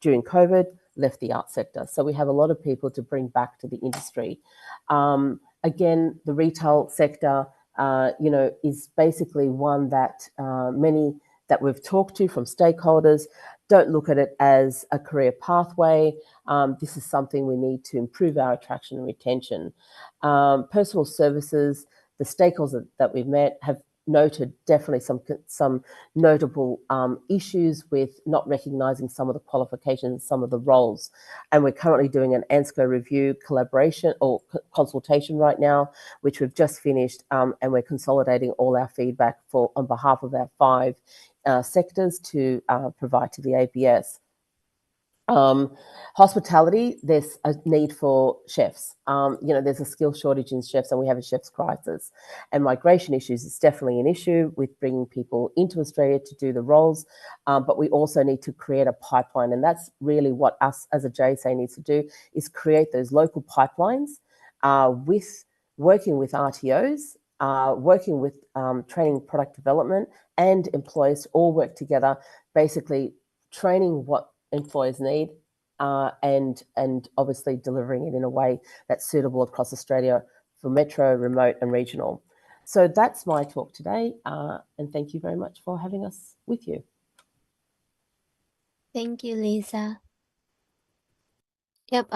during COVID left the art sector. So we have a lot of people to bring back to the industry. Again, the retail sector, is basically one that many that we've talked to from stakeholders don't look at it as a career pathway. This is something we need to improve our attraction and retention. Personal services, the stakeholders that we've met have noted definitely some notable issues with not recognising some of the qualifications, some of the roles. And we're currently doing an ANSCO review collaboration or consultation right now, which we've just finished, and we're consolidating all our feedback on behalf of our 5 sectors to provide to the ABS. Hospitality, there's a need for chefs. There's a skill shortage in chefs and we have a chef's crisis. And migration issues is definitely an issue with bringing people into Australia to do the roles. But we also need to create a pipeline. And that's really what us as a JSA needs to do, is create those local pipelines working with RTOs, working with training product development and employers to all work together, basically training what employers need and obviously delivering it in a way that's suitable across Australia for metro, remote and regional. So that's my talk today, and thank you very much for having us with you. Thank you, Lisa. Yep,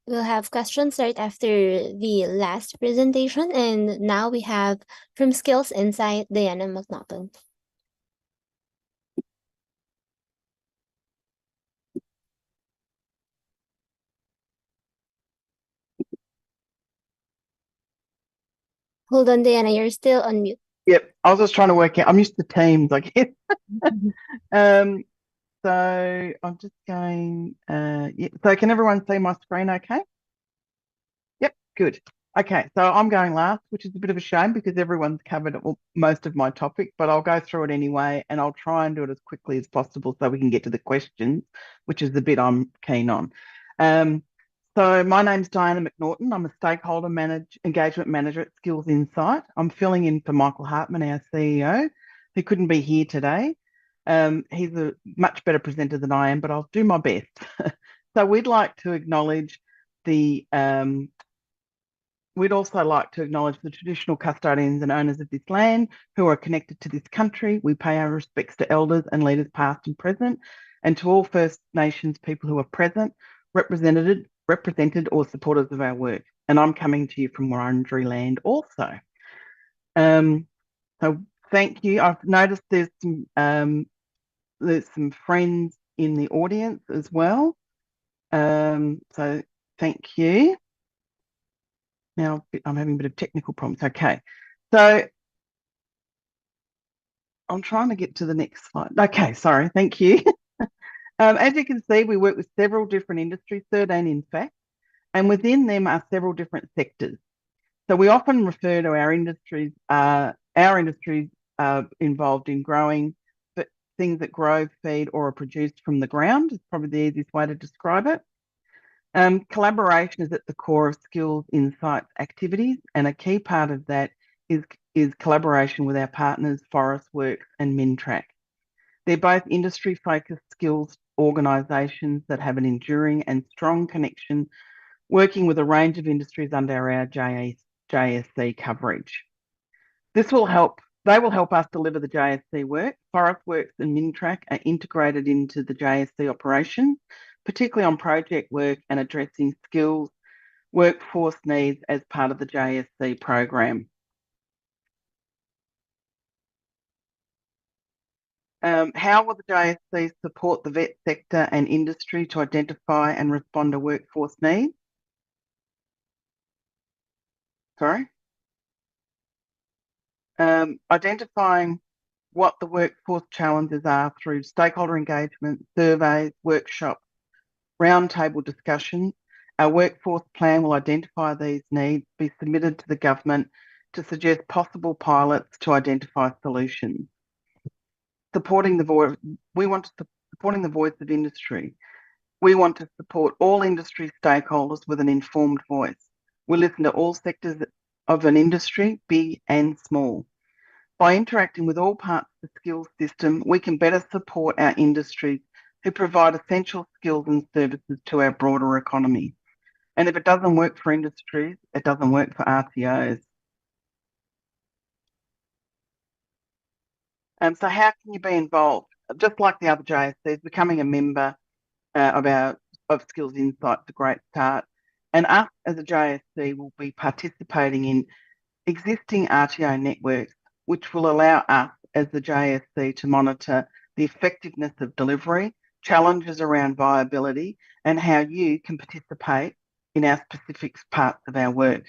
we'll have questions right after the last presentation, and now we have from Skills Insight, Diana McNaughton. Hold on, Diana, you're still on mute. Yep, I was just trying to work out. I'm used to Teams, I guess. So I'm just going, yeah. So can everyone see my screen okay? Yep, good. Okay, so I'm going last, which is a bit of a shame because everyone's covered most of my topic, but I'll go through it anyway, and I'll try and do it as quickly as possible so we can get to the questions, which is the bit I'm keen on. So my name's Diana McNaughton. I'm a stakeholder engagement manager at Skills Insight. I'm filling in for Michael Hartman, our CEO, who couldn't be here today. He's a much better presenter than I am, but I'll do my best. So we'd like to acknowledge we'd also like to acknowledge the traditional custodians and owners of this land who are connected to this country. We pay our respects to elders and leaders past and present, and to all First Nations people who are present, represented or supporters of our work. And I'm coming to you from Wurundjeri land also. So thank you. I've noticed there's some friends in the audience as well. So thank you. Now I'm having a bit of technical problems. Okay, so I'm trying to get to the next slide. Okay, sorry, thank you. As you can see, we work with several different industries, 13 in fact, and within them are several different sectors. So we often refer to our industries involved in growing things that grow, feed, or are produced from the ground. Is probably the easiest way to describe it. Collaboration is at the core of skills, insights, activities, and a key part of that is collaboration with our partners, Forestworks and Mintrack. They're both industry-focused skills organisations that have an enduring and strong connection, working with a range of industries under our JSC coverage. They will help us deliver the JSC work. Forestworks and Mintrack are integrated into the JSC operations, particularly on project work and addressing skills, workforce needs as part of the JSC program. How will the JSC support the vet sector and industry to identify and respond to workforce needs? Sorry? Identifying what the workforce challenges are through stakeholder engagement, surveys, workshops, roundtable discussions. Our workforce plan will identify these needs, be submitted to the government to suggest possible pilots to identify solutions. Supporting the voice of industry. We want to support all industry stakeholders with an informed voice. We listen to all sectors of an industry, big and small. By interacting with all parts of the skills system, we can better support our industries who provide essential skills and services to our broader economy. And if it doesn't work for industries, it doesn't work for RTOs. So how can you be involved? Just like the other JSCs, becoming a member of Skills Insight is a great start. And us as a JSC will be participating in existing RTO networks, which will allow us as the JSC to monitor the effectiveness of delivery, challenges around viability, and how you can participate in our specific parts of our work.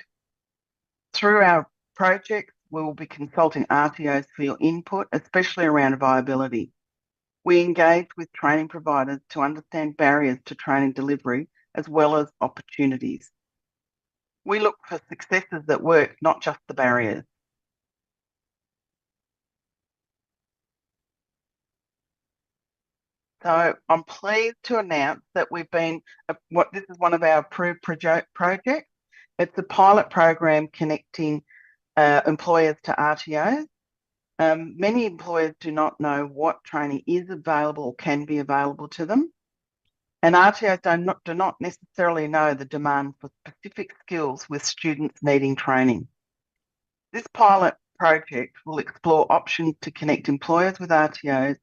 Through our projects, we will be consulting RTOs for your input, especially around viability. We engage with training providers to understand barriers to training delivery as well as opportunities. We look for successes that work, not just the barriers. So I'm pleased to announce that this is one of our approved projects. It's a pilot program connecting employers to RTOs. Many employers do not know what training is available or can be available to them. And RTOs do not necessarily know the demand for specific skills with students needing training. This pilot project will explore options to connect employers with RTOs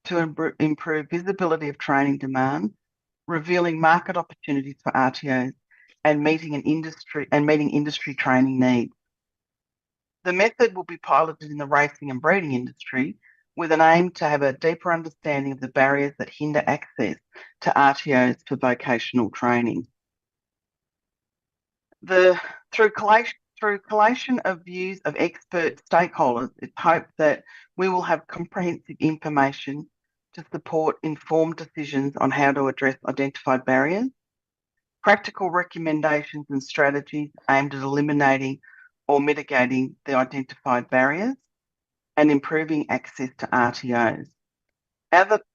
to improve visibility of training demand, revealing market opportunities for RTOs, and meeting industry training needs. The method will be piloted in the racing and breeding industry with an aim to have a deeper understanding of the barriers that hinder access to RTOs for vocational training. Through collation of views of expert stakeholders, it's hoped that we will have comprehensive information to support informed decisions on how to address identified barriers, practical recommendations and strategies aimed at eliminating or mitigating the identified barriers, and improving access to RTOs.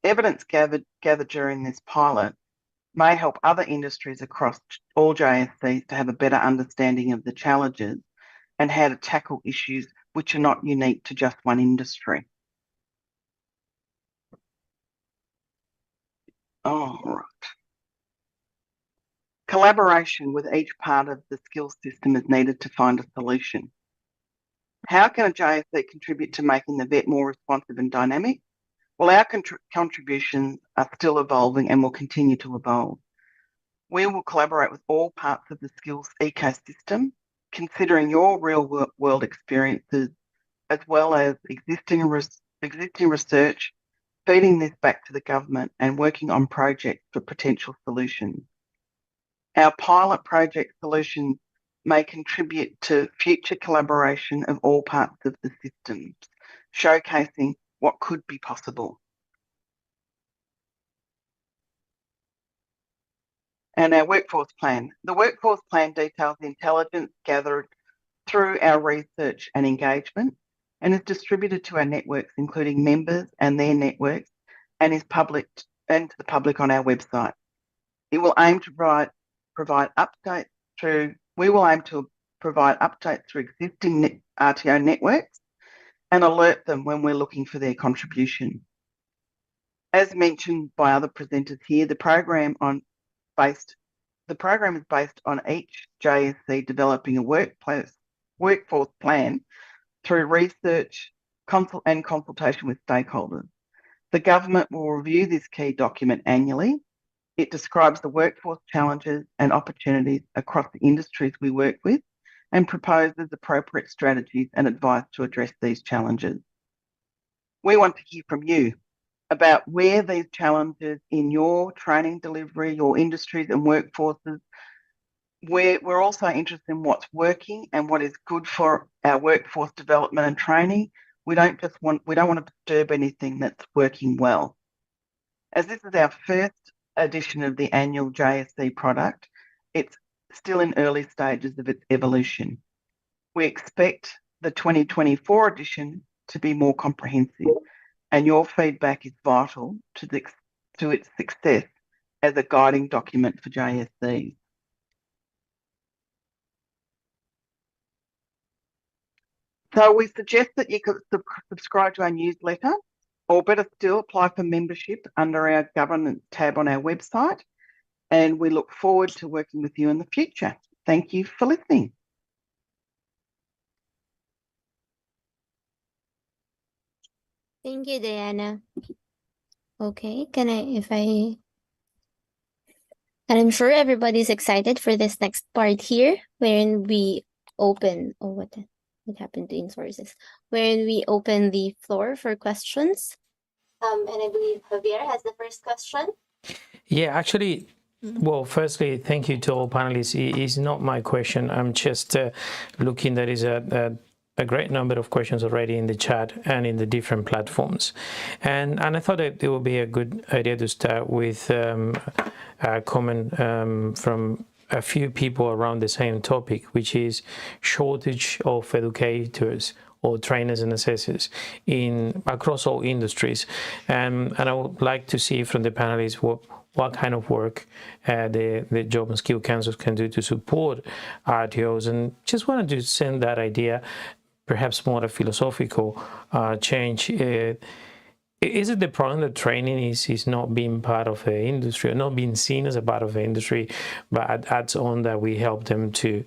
Evidence gathered during this pilot may help other industries across all JSCs to have a better understanding of the challenges and how to tackle issues which are not unique to just one industry. All right. Collaboration with each part of the skills system is needed to find a solution. How can a JSC contribute to making the vet more responsive and dynamic? Well, our contributions are still evolving and will continue to evolve. We will collaborate with all parts of the skills ecosystem, considering your real world experiences, as well as existing research, feeding this back to the government and working on projects for potential solutions. Our pilot project solutions may contribute to future collaboration of all parts of the systems, showcasing what could be possible. And our workforce plan. The workforce plan details the intelligence gathered through our research and engagement and is distributed to our networks, including members and their networks, and is published and to the public on our website. It will aim to provide updates through. We will aim to provide updates through existing RTO networks and alert them when we're looking for their contribution. As mentioned by other presenters here, the program is based on each JSC developing a workforce plan through research and consultation with stakeholders. The government will review this key document annually. It describes the workforce challenges and opportunities across the industries we work with and proposes appropriate strategies and advice to address these challenges. We want to hear from you about where these challenges in your training delivery, your industries and workforces. We're also interested in what's working and what is good for our workforce development and training. We don't want to disturb anything that's working well. As this is our first edition of the annual JSC product, it's still in early stages of its evolution. We expect the 2024 edition to be more comprehensive, and your feedback is vital to its success as a guiding document for JSCs. So we suggest that you could subscribe to our newsletter, or better still, apply for membership under our governance tab on our website. And we look forward to working with you in the future. Thank you for listening. Thank you, Diana. Okay, and I'm sure everybody's excited for this next part here, wherein we open, what happened to Insources? Wherein we open the floor for questions. And I believe Javier has the first question. Yeah, actually, well, firstly, thank you to all panelists. It's not my question. I'm just looking. There is a great number of questions already in the chat and in the different platforms. And I thought that it would be a good idea to start with a comment from a few people around the same topic, which is shortage of educators or trainers and assessors across all industries. And I would like to see from the panelists what kind of work the Job and Skill Councils can do to support RTOs. And just wanted to send that idea, perhaps more a philosophical change. Is it the problem that training is not being part of the industry, or not being seen as a part of the industry, but adds on that we help them to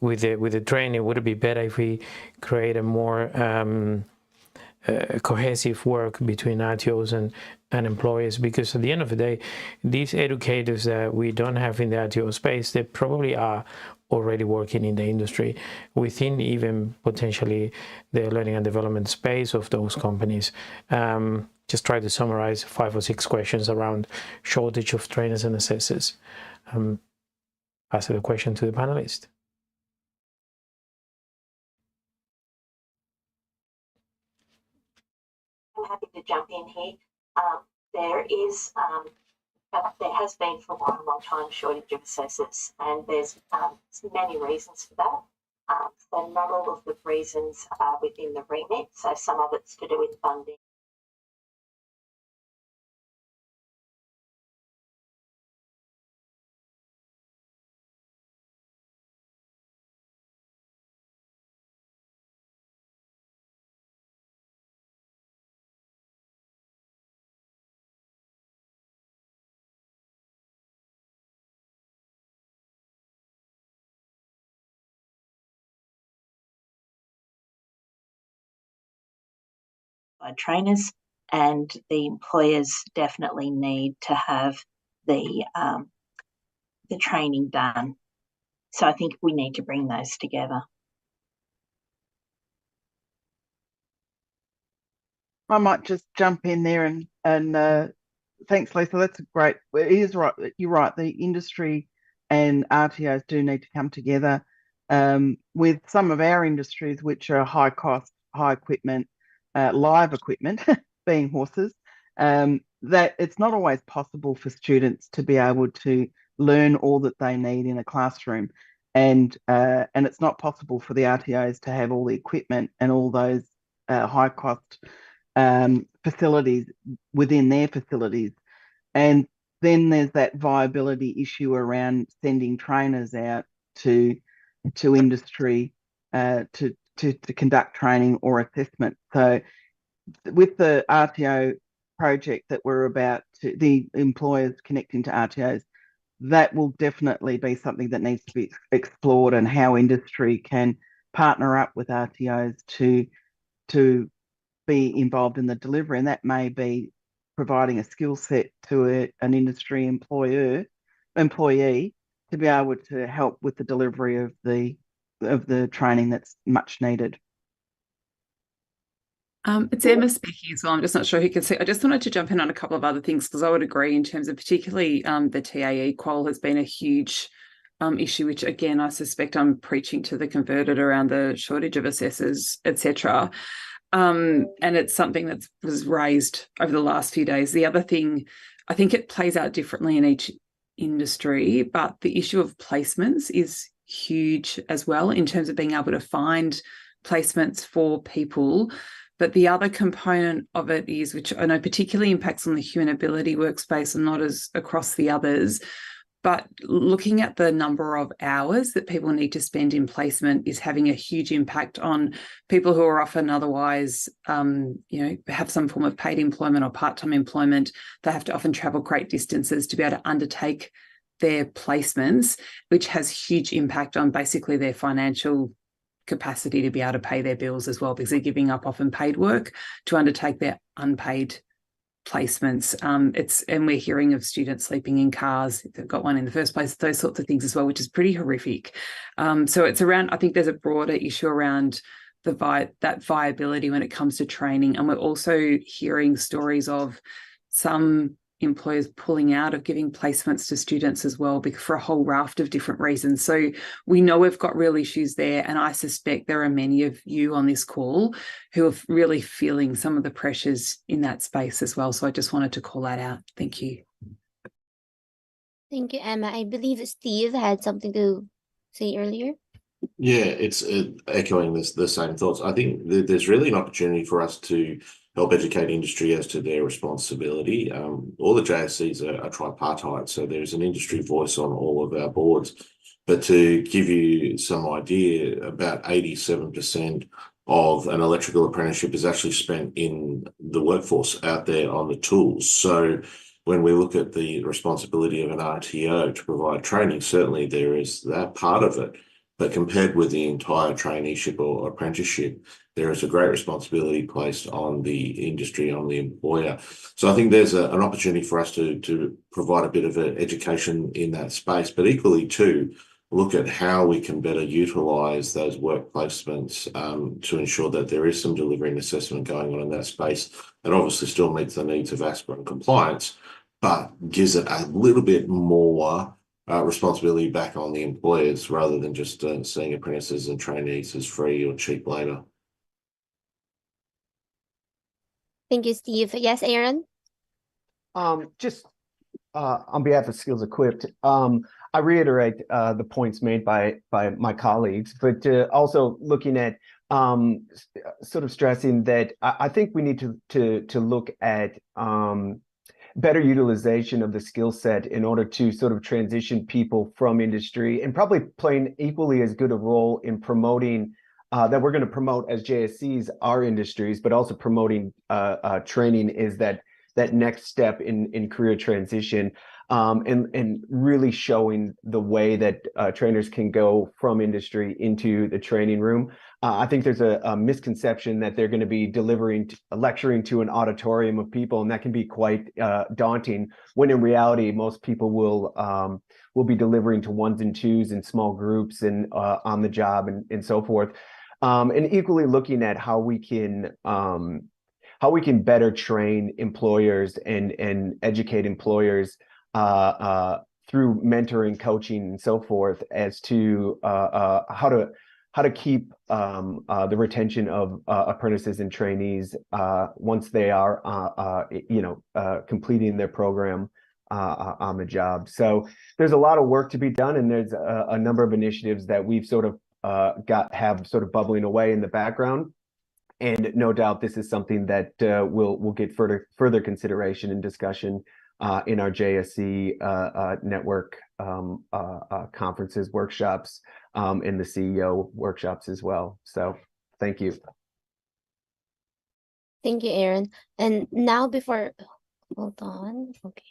with the training? Would it be better if we create a more cohesive work between RTOs and employers? Because at the end of the day, these educators that we don't have in the RTO space, they probably are already working in the industry within even potentially the learning and development space of those companies. Just try to summarize 5 or 6 questions around shortage of trainers and assessors. Pass the question to the panelist. I'm happy to jump in here. There has been for quite a long time shortage of assessors, and there's many reasons for that. So not all of the reasons are within the remit. So some of it's to do with funding. Trainers, and the employers definitely need to have the training done. So I think we need to bring those together. I might just jump in there and thanks, Lisa. That's great. It is right. You're right. The industry and RTOs do need to come together with some of our industries, which are high cost, high equipment, live equipment, being horses, that it's not always possible for students to be able to learn all that they need in a classroom. and it's not possible for the RTOs to have all the equipment and all those high cost facilities within their facilities. And then there's that viability issue around sending trainers out to industry to conduct training or assessment. So with the RTO project that we're about to, the employers connecting to RTOs, that will definitely be something that needs to be explored, and how industry can partner up with RTOs to be involved in the delivery. And that may be providing a skill set to an industry employee to be able to help with the delivery of the training that's much needed. It's Emma speaking as well. I'm just not sure who can see. I just wanted to jump in on a couple of other things, because I would agree in terms of particularly the TAE qual has been a huge issue, which again, I suspect I'm preaching to the converted around the shortage of assessors, etc. And it's something that was raised over the last few days. The other thing, I think it plays out differently in each industry, but the issue of placements is huge as well in terms of being able to find placements for people. But the other component of it is, which I know particularly impacts on the human ability workspace and not as across the others, but looking at the number of hours that people need to spend in placement is having a huge impact on people who are often otherwise, have some form of paid employment or part-time employment. They have to often travel great distances to be able to undertake their placements, which has huge impact on basically their financial capacity to be able to pay their bills as well, because they're giving up often paid work to undertake their unpaid placements. And we're hearing of students sleeping in cars if they've got one in the first place, those sorts of things as well, which is pretty horrific. So it's around, I think there's a broader issue around that viability when it comes to training. And we're also hearing stories of some employers pulling out of giving placements to students as well, for a whole raft of different reasons. So we know we've got real issues there, and I suspect there are many of you on this call who are really feeling some of the pressures in that space as well. So I just wanted to call that out. Thank you. Thank you, Emma. I believe Steve had something to say earlier. Yeah, it's echoing the same thoughts. I think there's really an opportunity for us to help educate industry as to their responsibility. All the JSCs are tripartite, so there's an industry voice on all of our boards. But to give you some idea, about 87% of an electrical apprenticeship is actually spent in the workforce out there on the tools. So when we look at the responsibility of an RTO to provide training, certainly there is that part of it. But compared with the entire traineeship or apprenticeship, there is a great responsibility placed on the industry, on the employer. So I think there's an opportunity for us to provide a bit of an education in that space, but equally too, look at how we can better utilise those work placements to ensure that there is some delivery and assessment going on in that space that obviously still meets the needs of ASPA and compliance, but gives it a little bit more responsibility back on the employers rather than just seeing apprentices and trainees as free or cheap labour. Thank you, Steve. Yes, Aaron? Just on behalf of Skills Equipped, I reiterate the points made by my colleagues, but also looking at sort of stressing that I think we need to look at better utilization of the skill set in order to sort of transition people from industry, and probably playing equally as good a role in promoting that we're going to promote as JSCs our industries, but also promoting training is that next step in career transition, and really showing the way that trainers can go from industry into the training room. I think there's a misconception that they're going to be lecturing to an auditorium of people, and that can be quite daunting, when in reality, most people will be delivering to ones and twos in small groups and on the job and so forth. And equally looking at how we can better train employers and educate employers through mentoring, coaching, and so forth, as to how to keep the retention of apprentices and trainees once they are completing their program on the job. So there's a lot of work to be done, and there's a number of initiatives that we've sort of have sort of bubbling away in the background. And no doubt this is something that will get further consideration and discussion in our JSC network conferences, workshops, and the CEO workshops as well. So thank you. Thank you, Aaron. And now hold on. Okay.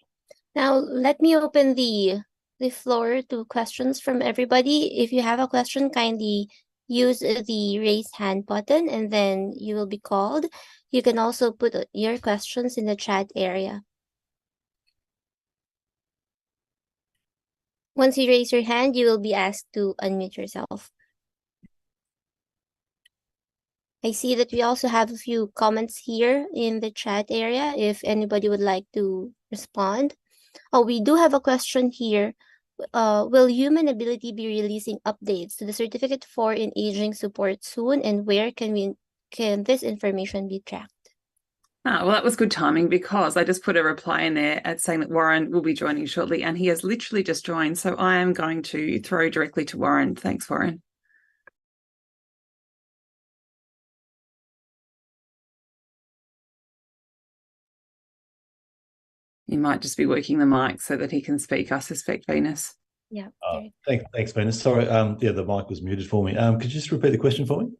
Now let me open the floor to questions from everybody. If you have a question, kindly use the raise hand button and then you will be called. You can also put your questions in the chat area. Once you raise your hand, you will be asked to unmute yourself. I see that we also have a few comments here in the chat area if anybody would like to respond. Oh, we do have a question here. Will Human Ability be releasing updates to the Certificate 4 in Aging support soon, and where can this information be tracked? Well, that was good timing because I just put a reply in there saying that Warren will be joining shortly, and he has literally just joined. So I am going to throw directly to Warren. Thanks, Warren. You might just be working the mic so that he can speak, I suspect, Venus. Yeah. Thanks, Venus. Sorry, yeah, the mic was muted for me. Could you just repeat the question for me?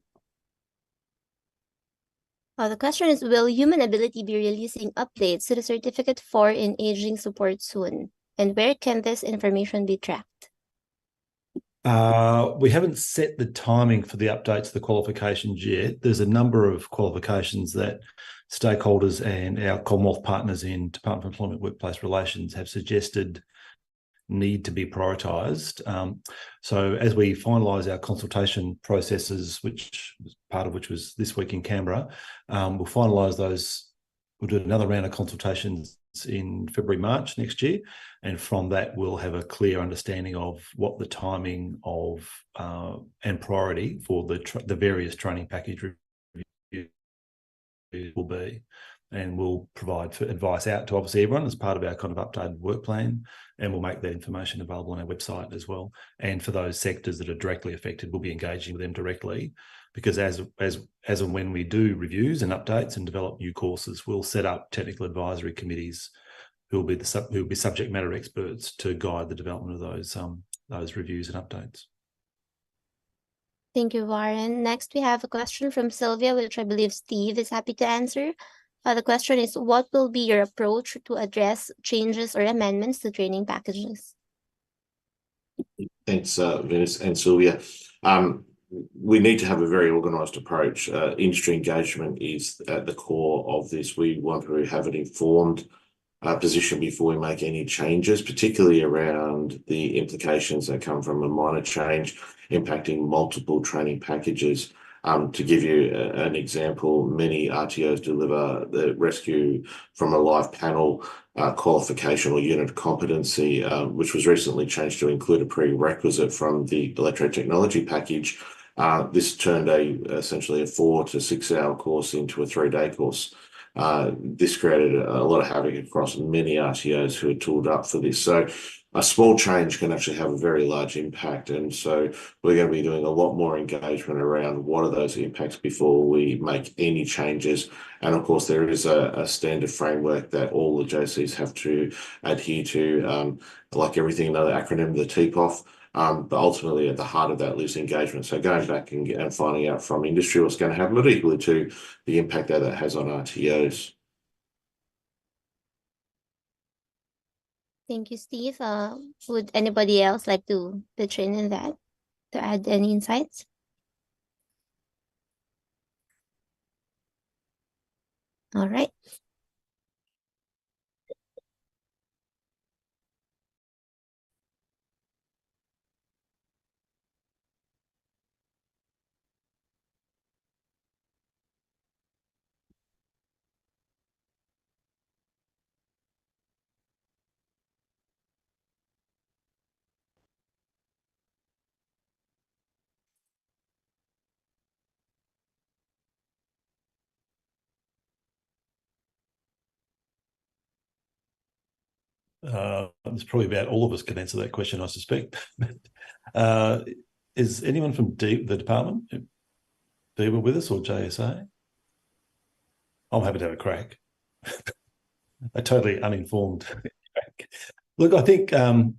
The question is, will Human Ability be releasing updates to the Certificate 4 in Aging support soon? And where can this information be tracked? We haven't set the timing for the updates to the qualifications yet. There's a number of qualifications that stakeholders and our Commonwealth partners in Department of Employment Workplace Relations have suggested need to be prioritised. So as we finalise our consultation processes, which part of which was this week in Canberra, we'll finalise those. We'll do another round of consultations in February, March next year. And from that, we'll have a clear understanding of what the timing of and priority for the various training package reviews will be. And we'll provide advice out to obviously everyone as part of our kind of updated work plan. And we'll make that information available on our website as well. And for those sectors that are directly affected, we'll be engaging with them directly, because as and when we do reviews and updates and develop new courses, we'll set up technical advisory committees who will be subject matter experts to guide the development of those reviews and updates. Thank you, Warren. Next, we have a question from Sylvia, which I believe Steve is happy to answer. The question is, what will be your approach to address changes or amendments to training packages? Thanks, Venus and Sylvia. We need to have a very organised approach. Industry engagement is at the core of this. We want to have an informed position before we make any changes, particularly around the implications that come from a minor change impacting multiple training packages. To give you an example, many RTOs deliver the rescue from a live panel qualification or unit competency, which was recently changed to include a prerequisite from the electrotechnology package. This turned essentially a 4 to 6 hour course into a 3-day course. This created a lot of havoc across many RTOs who are tooled up for this. So a small change can actually have a very large impact. And so we're going to be doing a lot more engagement around what are those impacts before we make any changes. And of course, there is a standard framework that all the JCs have to adhere to, like everything, another acronym, the TPOF. But ultimately, at the heart of that lives engagement. So going back and finding out from industry what's going to happen, but equally to the impact that it has on RTOs. Thank you, Steve. Would anybody else like to pitch in that, to add any insights? All right. It's probably about all of us can answer that question, I suspect. Is anyone from the department, DEWA, with us, or JSA? I'm happy to have a crack. A totally uninformed crack. Look, I think, one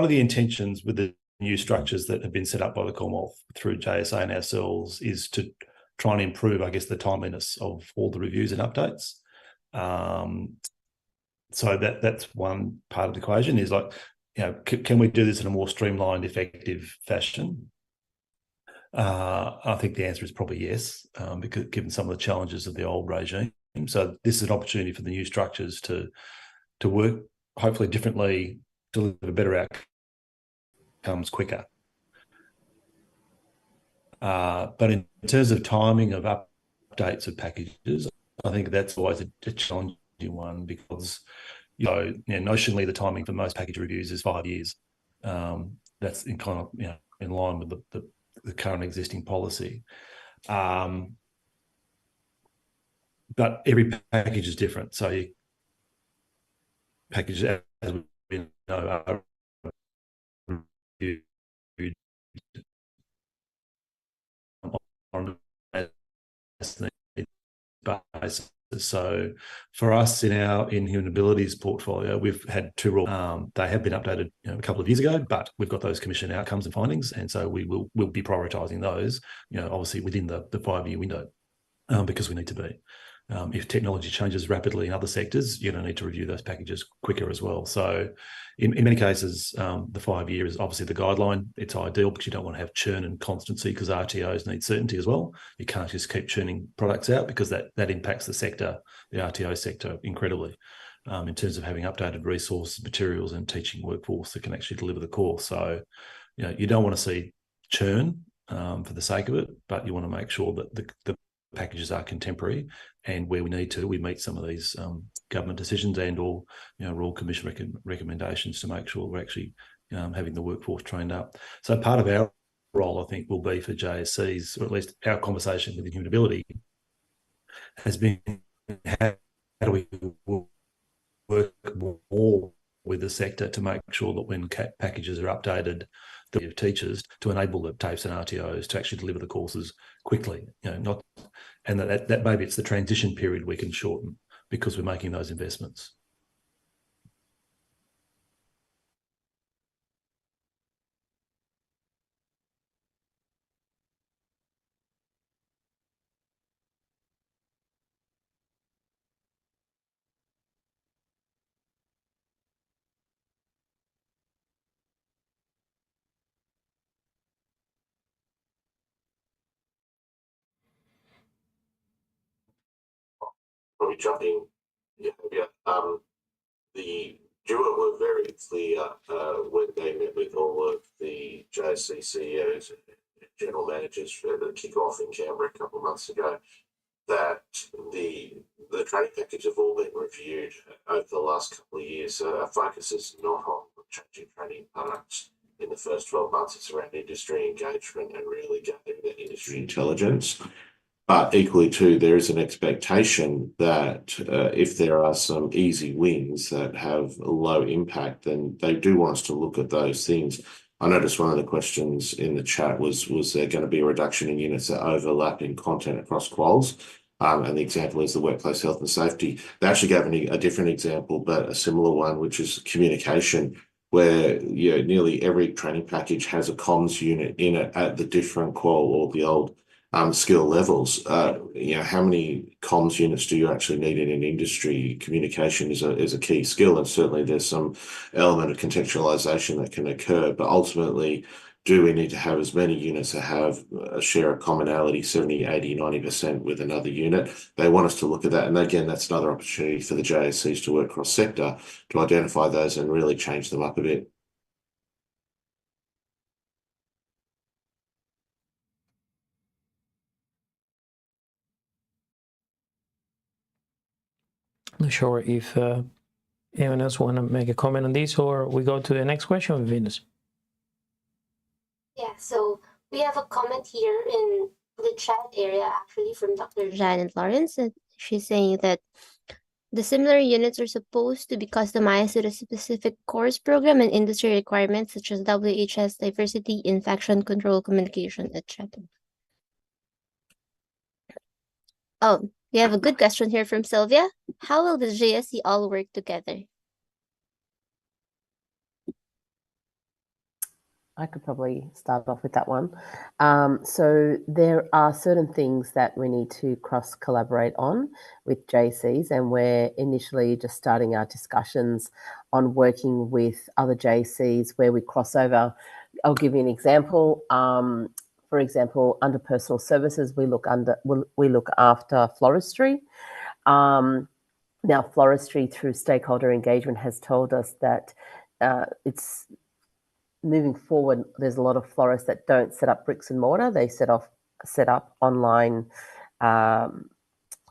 of the intentions with the new structures that have been set up by the Commonwealth through JSA and ourselves is to try and improve, I guess, the timeliness of all the reviews and updates. So that's one part of the equation is like, can we do this in a more streamlined, effective fashion? I think the answer is probably yes, because given some of the challenges of the old regime. So this is an opportunity for the new structures to work hopefully differently, deliver better outcomes quicker. But in terms of timing of updates of packages, I think that's always a challenging one because notionally the timing for most package reviews is 5 years. That's in kind of in line with the current existing policy. But every package is different. So packages, as we know, are reviewed on a basis. So for us in human abilities portfolio, we've had two rules. They have been updated a couple of years ago, but we've got those commission outcomes and findings, and so we'll be prioritising those, obviously within the 5-year window, because we need to be. If technology changes rapidly in other sectors, you're going to need to review those packages quicker as well. So in many cases, the 5-year is obviously the guideline. It's ideal because you don't want to have churn and constancy because RTOs need certainty as well. You can't just keep churning products out because that impacts the sector, the RTO sector, incredibly in terms of having updated resources, materials and teaching workforce that can actually deliver the course. So, you don't want to see churn for the sake of it, but you want to make sure that the packages are contemporary, and where we need to, we meet some of these government decisions and or Royal Commission recommendations to make sure we're actually having the workforce trained up. So part of our role, I think, will be for JSCs, or at least our conversation with human ability, has been how do we work more with the sector to make sure that when packages are updated, the teachers to enable the TAFEs and RTOs to actually deliver the courses quickly, and that maybe it's the transition period we can shorten because we're making those investments. Probably jumping, the DEWA were very clear when they met with all of the JSC CEOs and general managers for the kick-off in Canberra a couple of months ago, that the training package have all been reviewed over the last couple of years. So our focus is not on changing training products in the first 12 months. It's around industry engagement and really gathering that industry intelligence. But equally too, there is an expectation that if there are some easy wins that have a low impact, then they do want us to look at those things. I noticed one of the questions in the chat was there going to be a reduction in units that overlap in content across quals? And the example is the workplace health and safety. They actually gave me a different example, but a similar one, which is communication, where nearly every training package has a comms unit in it at the different qual or the old skill levels. How many comms units do you actually need in an industry? Communication is a key skill, and certainly there's some element of contextualization that can occur, but ultimately, do we need to have as many units that have a share of commonality, 70, 80, 90% with another unit? They want us to look at that. And again, that's another opportunity for the JSCs to work cross sector to identify those and really change them up a bit. Not sure if anyone else want to make a comment on this, or we go to the next question, Venus. Yeah, so we have a comment here in the chat area actually from Dr. Janet Lawrence, and she's saying that The similar units are supposed to be customized to the specific course program and industry requirements such as WHS, diversity, infection control, communication, etc. Oh, we have a good question here from Sylvia. How will the JSC all work together? I could probably start off with that one. So there are certain things that we need to cross collaborate on with JCs, and we're initially just starting our discussions on working with other JCs where we cross over. I'll give you an example. For example, under personal services, we look after floristry. Now, floristry through stakeholder engagement has told us that it's moving forward. There's a lot of florists that don't set up bricks and mortar. They set up online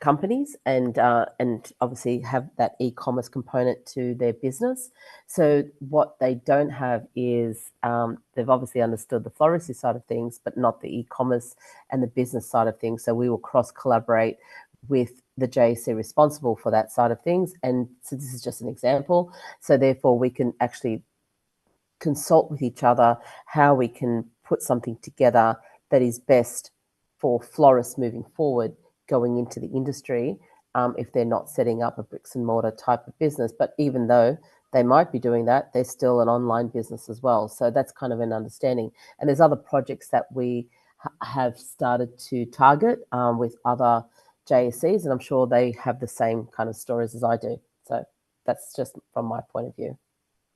companies and obviously have that e-commerce component to their business. So what they don't have is they've obviously understood the floristry side of things, but not the e-commerce and the business side of things. So we will cross collaborate with the JC responsible for that side of things. And so this is just an example. So therefore we can actually consult with each other how we can put something together that is best for florists moving forward going into the industry if they're not setting up a bricks and mortar type of business. But even though they might be doing that, they're still an online business as well. So that's kind of an understanding. And there's other projects that we have started to target with other JSCs, and I'm sure they have the same kind of stories as I do. So that's just from my point of view.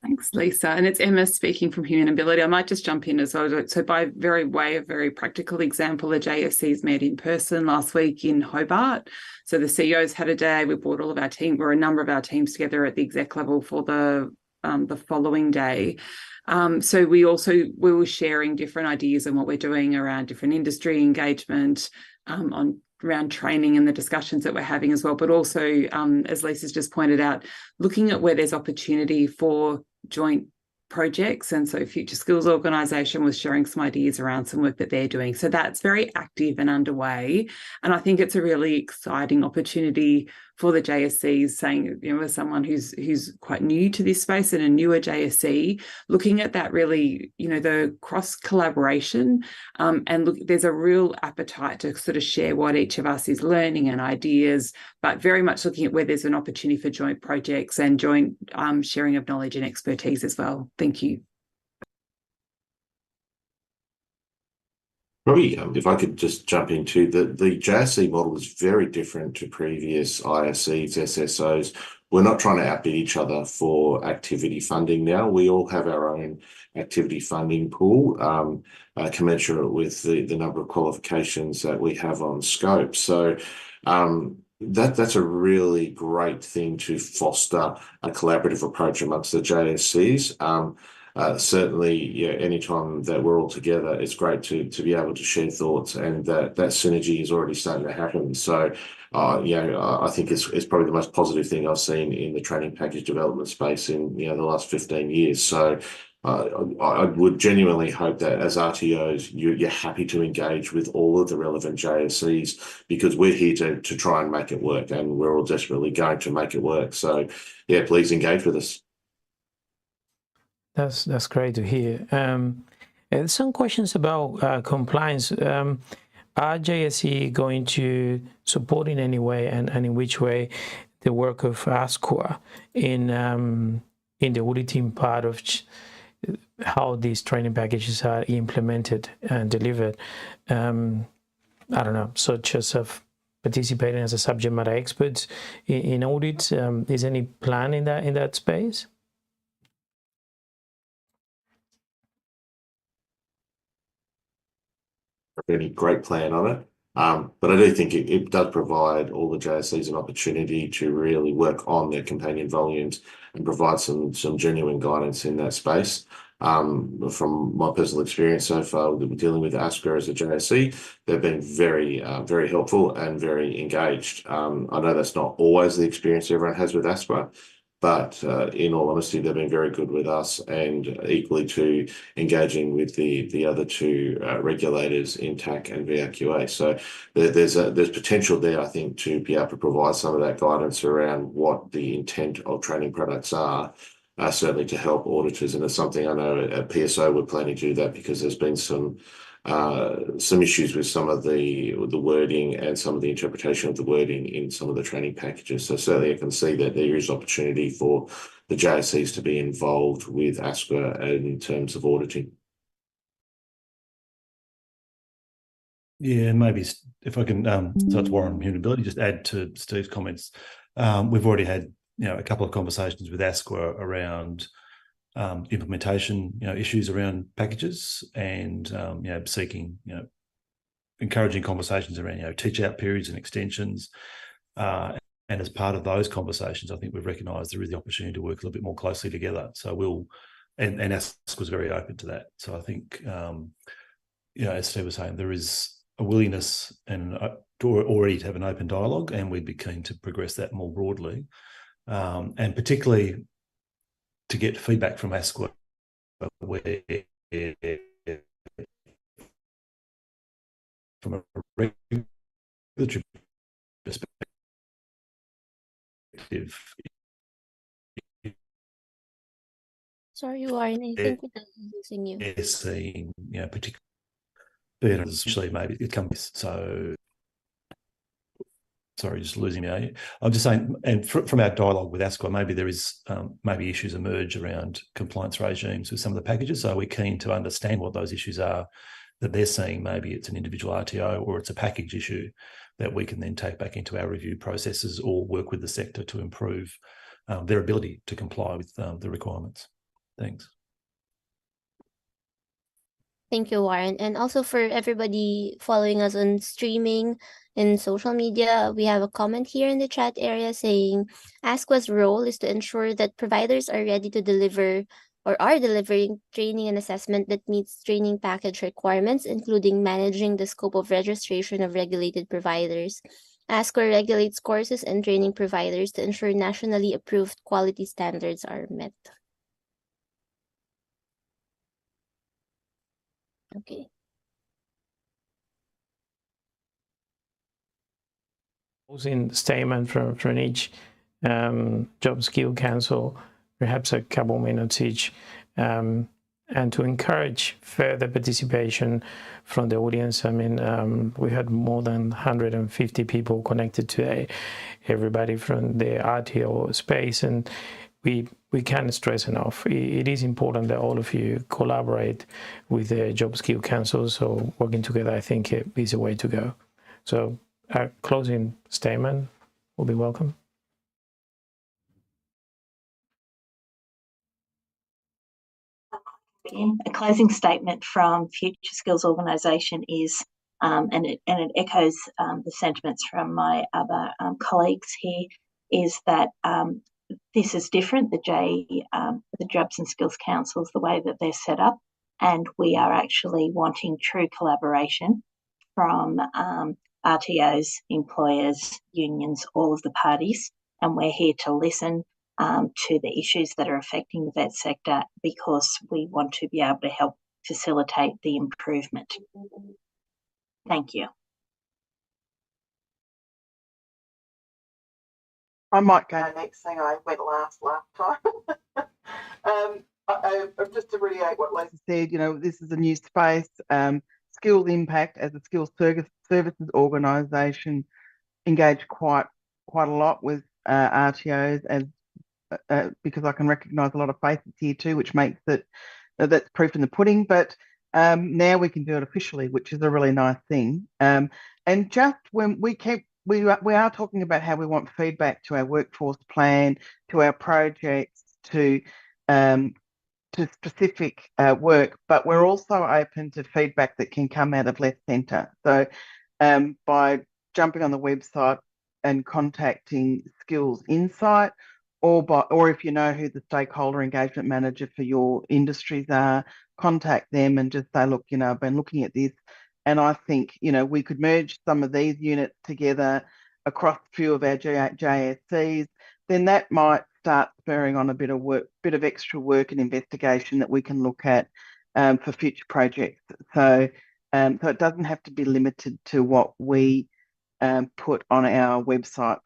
Thanks, Lisa. And it's Emma speaking from Human Ability. I might just jump in as well. So by way of very practical example, the JSCs met in person last week in Hobart. So the CEOs had a day. We brought all of our team, or a number of our teams together at the exec level for the following day. So we were sharing different ideas on what we're doing around different industry engagement, around training and the discussions that we're having as well, but also, as Lisa's just pointed out, looking at where there's opportunity for joint projects. And so Future Skills Organisation was sharing some ideas around some work that they're doing. So that's very active and underway. And I think it's a really exciting opportunity for the JSCs, saying, as someone who's quite new to this space and a newer JSC, looking at that really, the cross collaboration, and look, there's a real appetite to sort of share what each of us is learning and ideas, but very much looking at where there's an opportunity for joint projects and joint sharing of knowledge and expertise as well. Thank you. Probably, if I could just jump into the JSC model is very different to previous ISCs, SSOs. We're not trying to outbid each other for activity funding now. We all have our own activity funding pool, commensurate with the number of qualifications that we have on scope. So that's a really great thing to foster a collaborative approach amongst the JSCs. Certainly, anytime that we're all together, it's great to be able to share thoughts, and that synergy is already starting to happen. So, I think it's probably the most positive thing I've seen in the training package development space in the last 15 years. So, I would genuinely hope that as RTOs, you're happy to engage with all of the relevant JSCs, because we're here to try and make it work, and we're all desperately going to make it work. So, please engage with us. That's great to hear. Some questions about compliance. Are JSC going to support in any way, and in which way, the work of ASQA in the auditing part of how these training packages are implemented and delivered? I don't know, such as of participating as a subject matter expert in audits. Is any plan in that space? Really great plan on it. But I do think it does provide all the JSCs an opportunity to really work on their companion volumes and provide some genuine guidance in that space. From my personal experience so far, dealing with ASQA as a JSC, they've been very, very helpful and very engaged. I know that's not always the experience everyone has with ASQA, But in all honesty, they've been very good with us, and equally to engaging with the other two regulators, INTAC and VRQA. So there's potential there, I think, to be able to provide some of that guidance around what the intent of training products are. Certainly to help auditors, and it's something I know at PSO we're planning to do that, because there's been some issues with some of the wording and some of the interpretation of the wording in some of the training packages. So certainly I can see that there is opportunity for the JSCs to be involved with ASQA in terms of auditing. Yeah, maybe if I can, so it's Warren Humility, just add to Steve's comments. We've already had a couple of conversations with ASQA around implementation issues around packages, and seeking encouraging conversations around teach out periods and extensions, and as part of those conversations, I think we've recognised there is the opportunity to work a little bit more closely together. So we'll, and ASQA was very open to that. So I think as Steve was saying, there is a willingness and already to have an open dialogue, and we'd be keen to progress that more broadly, and particularly to get feedback from ASQA where, from a regulatory perspective, Sorry, Warren, I think we're losing you. they're seeing, particularly especially maybe it comes. So sorry, just losing me. I'm just saying, and from our dialogue with ASQA, maybe there is maybe issues emerge around compliance regimes with some of the packages. So we're keen to understand what those issues are that they're seeing. Maybe it's an individual RTO or it's a package issue that we can then take back into our review processes, or work with the sector to improve their ability to comply with the requirements. Thanks. Thank you, Warren. And also for everybody following us on streaming in social media, we have a comment here in the chat area saying ASQA's role is to ensure that providers are ready to deliver or are delivering training and assessment that meets training package requirements, including managing the scope of registration of regulated providers. ASQA regulates courses and training providers to ensure nationally approved quality standards are met. Okay. In statement from each job skill council, perhaps a couple minutes each, and to encourage further participation from the audience. I mean, we had more than 150 people connected today, everybody from the RTO space, and we can't stress enough. It is important that all of you collaborate with the job skill council. So working together, I think, is a way to go. So a closing statement will be welcome. A closing statement from Future Skills Organisation is, and it echoes the sentiments from my other colleagues here, is that this is different, the Jobs and Skills Councils, the way that they're set up, and we are actually wanting true collaboration from RTOs, employers, unions, all of the parties, and we're here to listen to the issues that are affecting the vet sector, because we want to be able to help facilitate the improvement. Thank you. I might go next, saying I went last time. Just to reiterate what Lisa said, this is a new space. Skills Impact, as a skills services organisation, engage quite a lot with RTOs, as because I can recognise a lot of faces here too, which makes it that's proof in the pudding. But now we can do it officially, which is a really nice thing. And just when we are talking about how we want feedback to our workforce plan, to our projects, to specific work, but we're also open to feedback that can come out of Left Centre. So by jumping on the website and contacting Skills Insight, or if you know who the stakeholder engagement manager for your industries are, contact them and just say, look, I've been looking at this, and I think, we could merge some of these units together across a few of our JSCs. Then that might start spurring on a bit of extra work and investigation that we can look at for future projects. So it doesn't have to be limited to what we put on our website.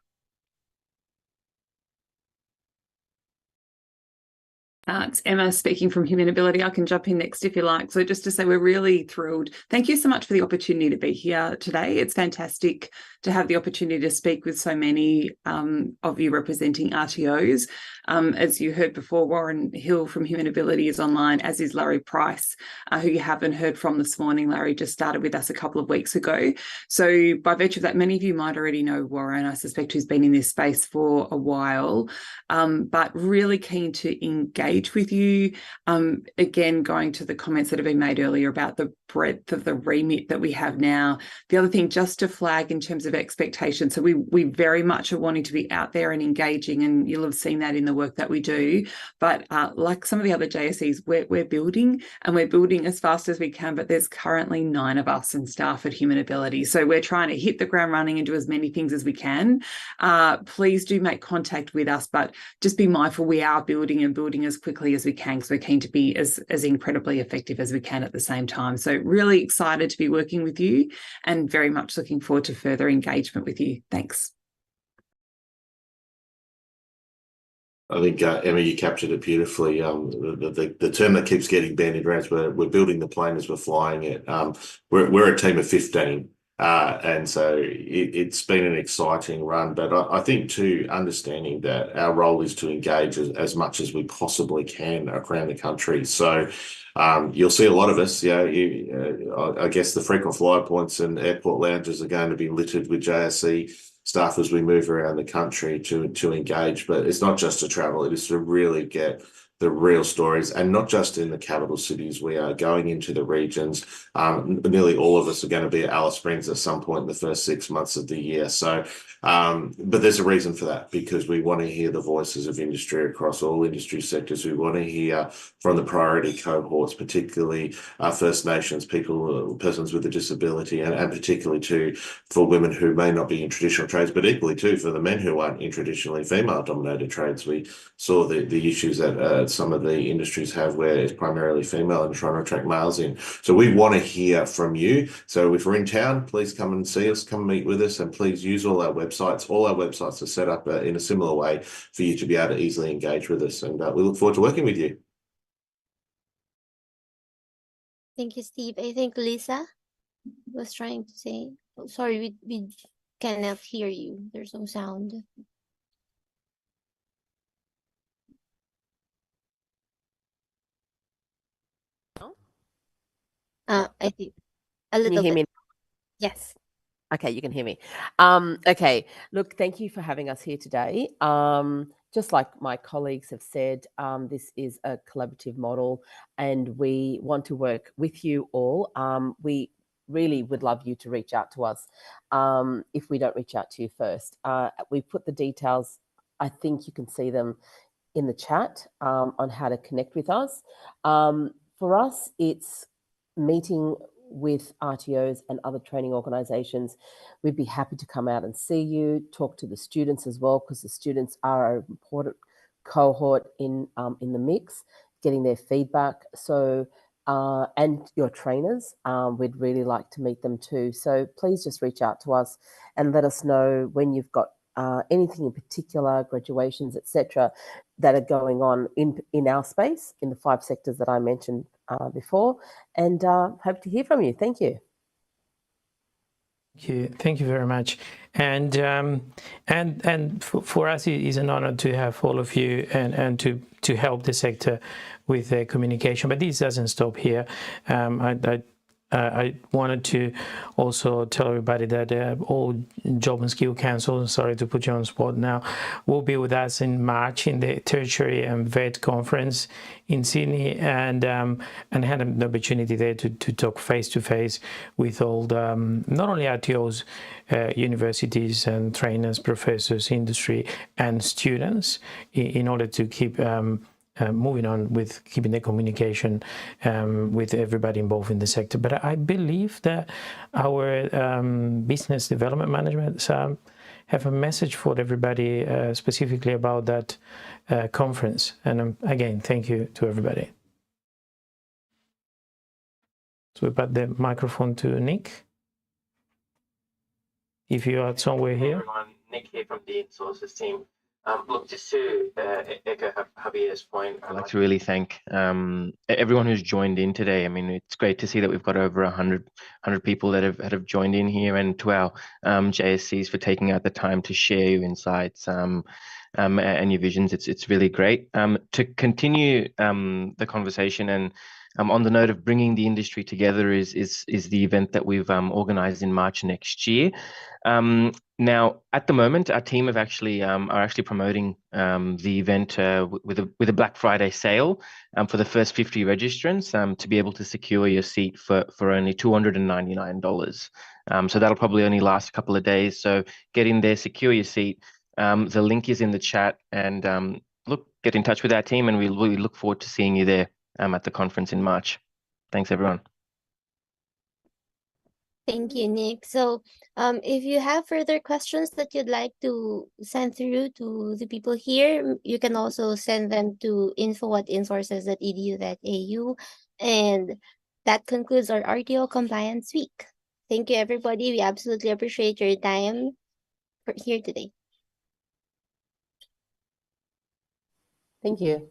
It's Emma speaking from Humanability. I can jump in next if you like. So just to say we're really thrilled. Thank you so much for the opportunity to be here today. It's fantastic to have the opportunity to speak with so many of you representing RTOs. As you heard before, Warren Hill from Humanability is online, as is Larry Price, who you haven't heard from this morning. Larry just started with us a couple of weeks ago. So by virtue of that, many of you might already know Warren, I suspect, who's been in this space for a while, but really keen to engage with you. Again, going to the comments that have been made earlier about the breadth of the remit that we have now. The other thing, just to flag in terms of expectations, so we very much are wanting to be out there and engaging, and you'll have seen that in the work that we do. But like some of the other JSEs, we're building, and we're building as fast as we can, but there's currently 9 of us and staff at Humanability. So we're trying to hit the ground running and do as many things as we can. Please do make contact with us, but just be mindful we are building and building as quickly as we can, because we're keen to be as incredibly effective as we can at the same time. So really excited to be working with you and very much looking forward to further engagement with you. Thanks. I think, Emma, you captured it beautifully. The term that keeps getting bandied around is we're building the plane as we're flying it. We're a team of 15. And so it's been an exciting run, but I think too, understanding that our role is to engage as much as we possibly can around the country. So you'll see a lot of us. I guess the frequent flyer points and airport lounges are going to be littered with JSE staff as we move around the country to engage. But it's not just to travel; it is to really get the real stories, and not just in the capital cities. We are going into the regions. Nearly all of us are going to be at Alice Springs at some point in the first 6 months of the year. So, but there's a reason for that, because we want to hear the voices of industry across all industry sectors. We want to hear from the priority cohorts, particularly First Nations people, persons with a disability, and particularly too for women who may not be in traditional trades, but equally too for the men who aren't in traditionally female-dominated trades. We saw the issues that some of the industries have where it's primarily female and trying to attract males in. So we want to hear from you. So if we're in town, please come and see us, come meet with us, and please use all our websites. All our websites are set up in a similar way for you to be able to easily engage with us. And we look forward to working with you. Thank you, Steve. I think Lisa was trying to say, oh, sorry, we cannot hear you. There's no sound. I think a little Can you hear bit. me? Yes. Okay, you can hear me. Okay, look, thank you for having us here today. Just like my colleagues have said, this is a collaborative model, and we want to work with you all. We really would love you to reach out to us if we don't reach out to you first. We put the details, I think you can see them in the chat on how to connect with us. For us, it's meeting with RTOs and other training organisations. We'd be happy to come out and see you, talk to the students as well, because the students are an important cohort in the mix, getting their feedback. So, and your trainers, we'd really like to meet them too. So please just reach out to us and let us know when you've got anything in particular, graduations, etc., that are going on in our space, in the 5 sectors that I mentioned before, and hope to hear from you. Thank you. Thank you very much. And for us, it is an honor to have all of you and to help the sector with their communication. But this doesn't stop here. I wanted to also tell everybody that all Job and Skill Council, sorry to put you on the spot now, will be with us in March in the Tertiary and VET conference in Sydney, and had an opportunity there to talk face to face with all the, not only RTOs, universities and trainers, professors, industry and students, in order to keep moving on with keeping the communication with everybody involved in the sector. But I believe that our business development management have a message for everybody specifically about that conference. And again, thank you to everybody. So we put the microphone to Nick. If you are somewhere here. Everyone, Nick here from the Insources team. Look, just to echo Javier's point, I'd like to really thank everyone who's joined in today. I mean, it's great to see that we've got over 100 people that have joined in here, and to our JSCs for taking out the time to share your insights and your visions. It's really great. To continue the conversation and on the note of bringing the industry together is the event that we've organized in March next year. Now, at the moment, our team are actually promoting the event with a Black Friday sale for the first 50 registrants to be able to secure your seat for only $299. So that'll probably only last a couple of days. So get in there, secure your seat. The link is in the chat, and look, get in touch with our team, and we really look forward to seeing you there at the conference in March. Thanks, everyone. Thank you, Nick. So if you have further questions that you'd like to send through to the people here, you can also send them to info@insources.edu.au. And that concludes our RTO Compliance Week. Thank you, everybody. We absolutely appreciate your time here today. Thank you.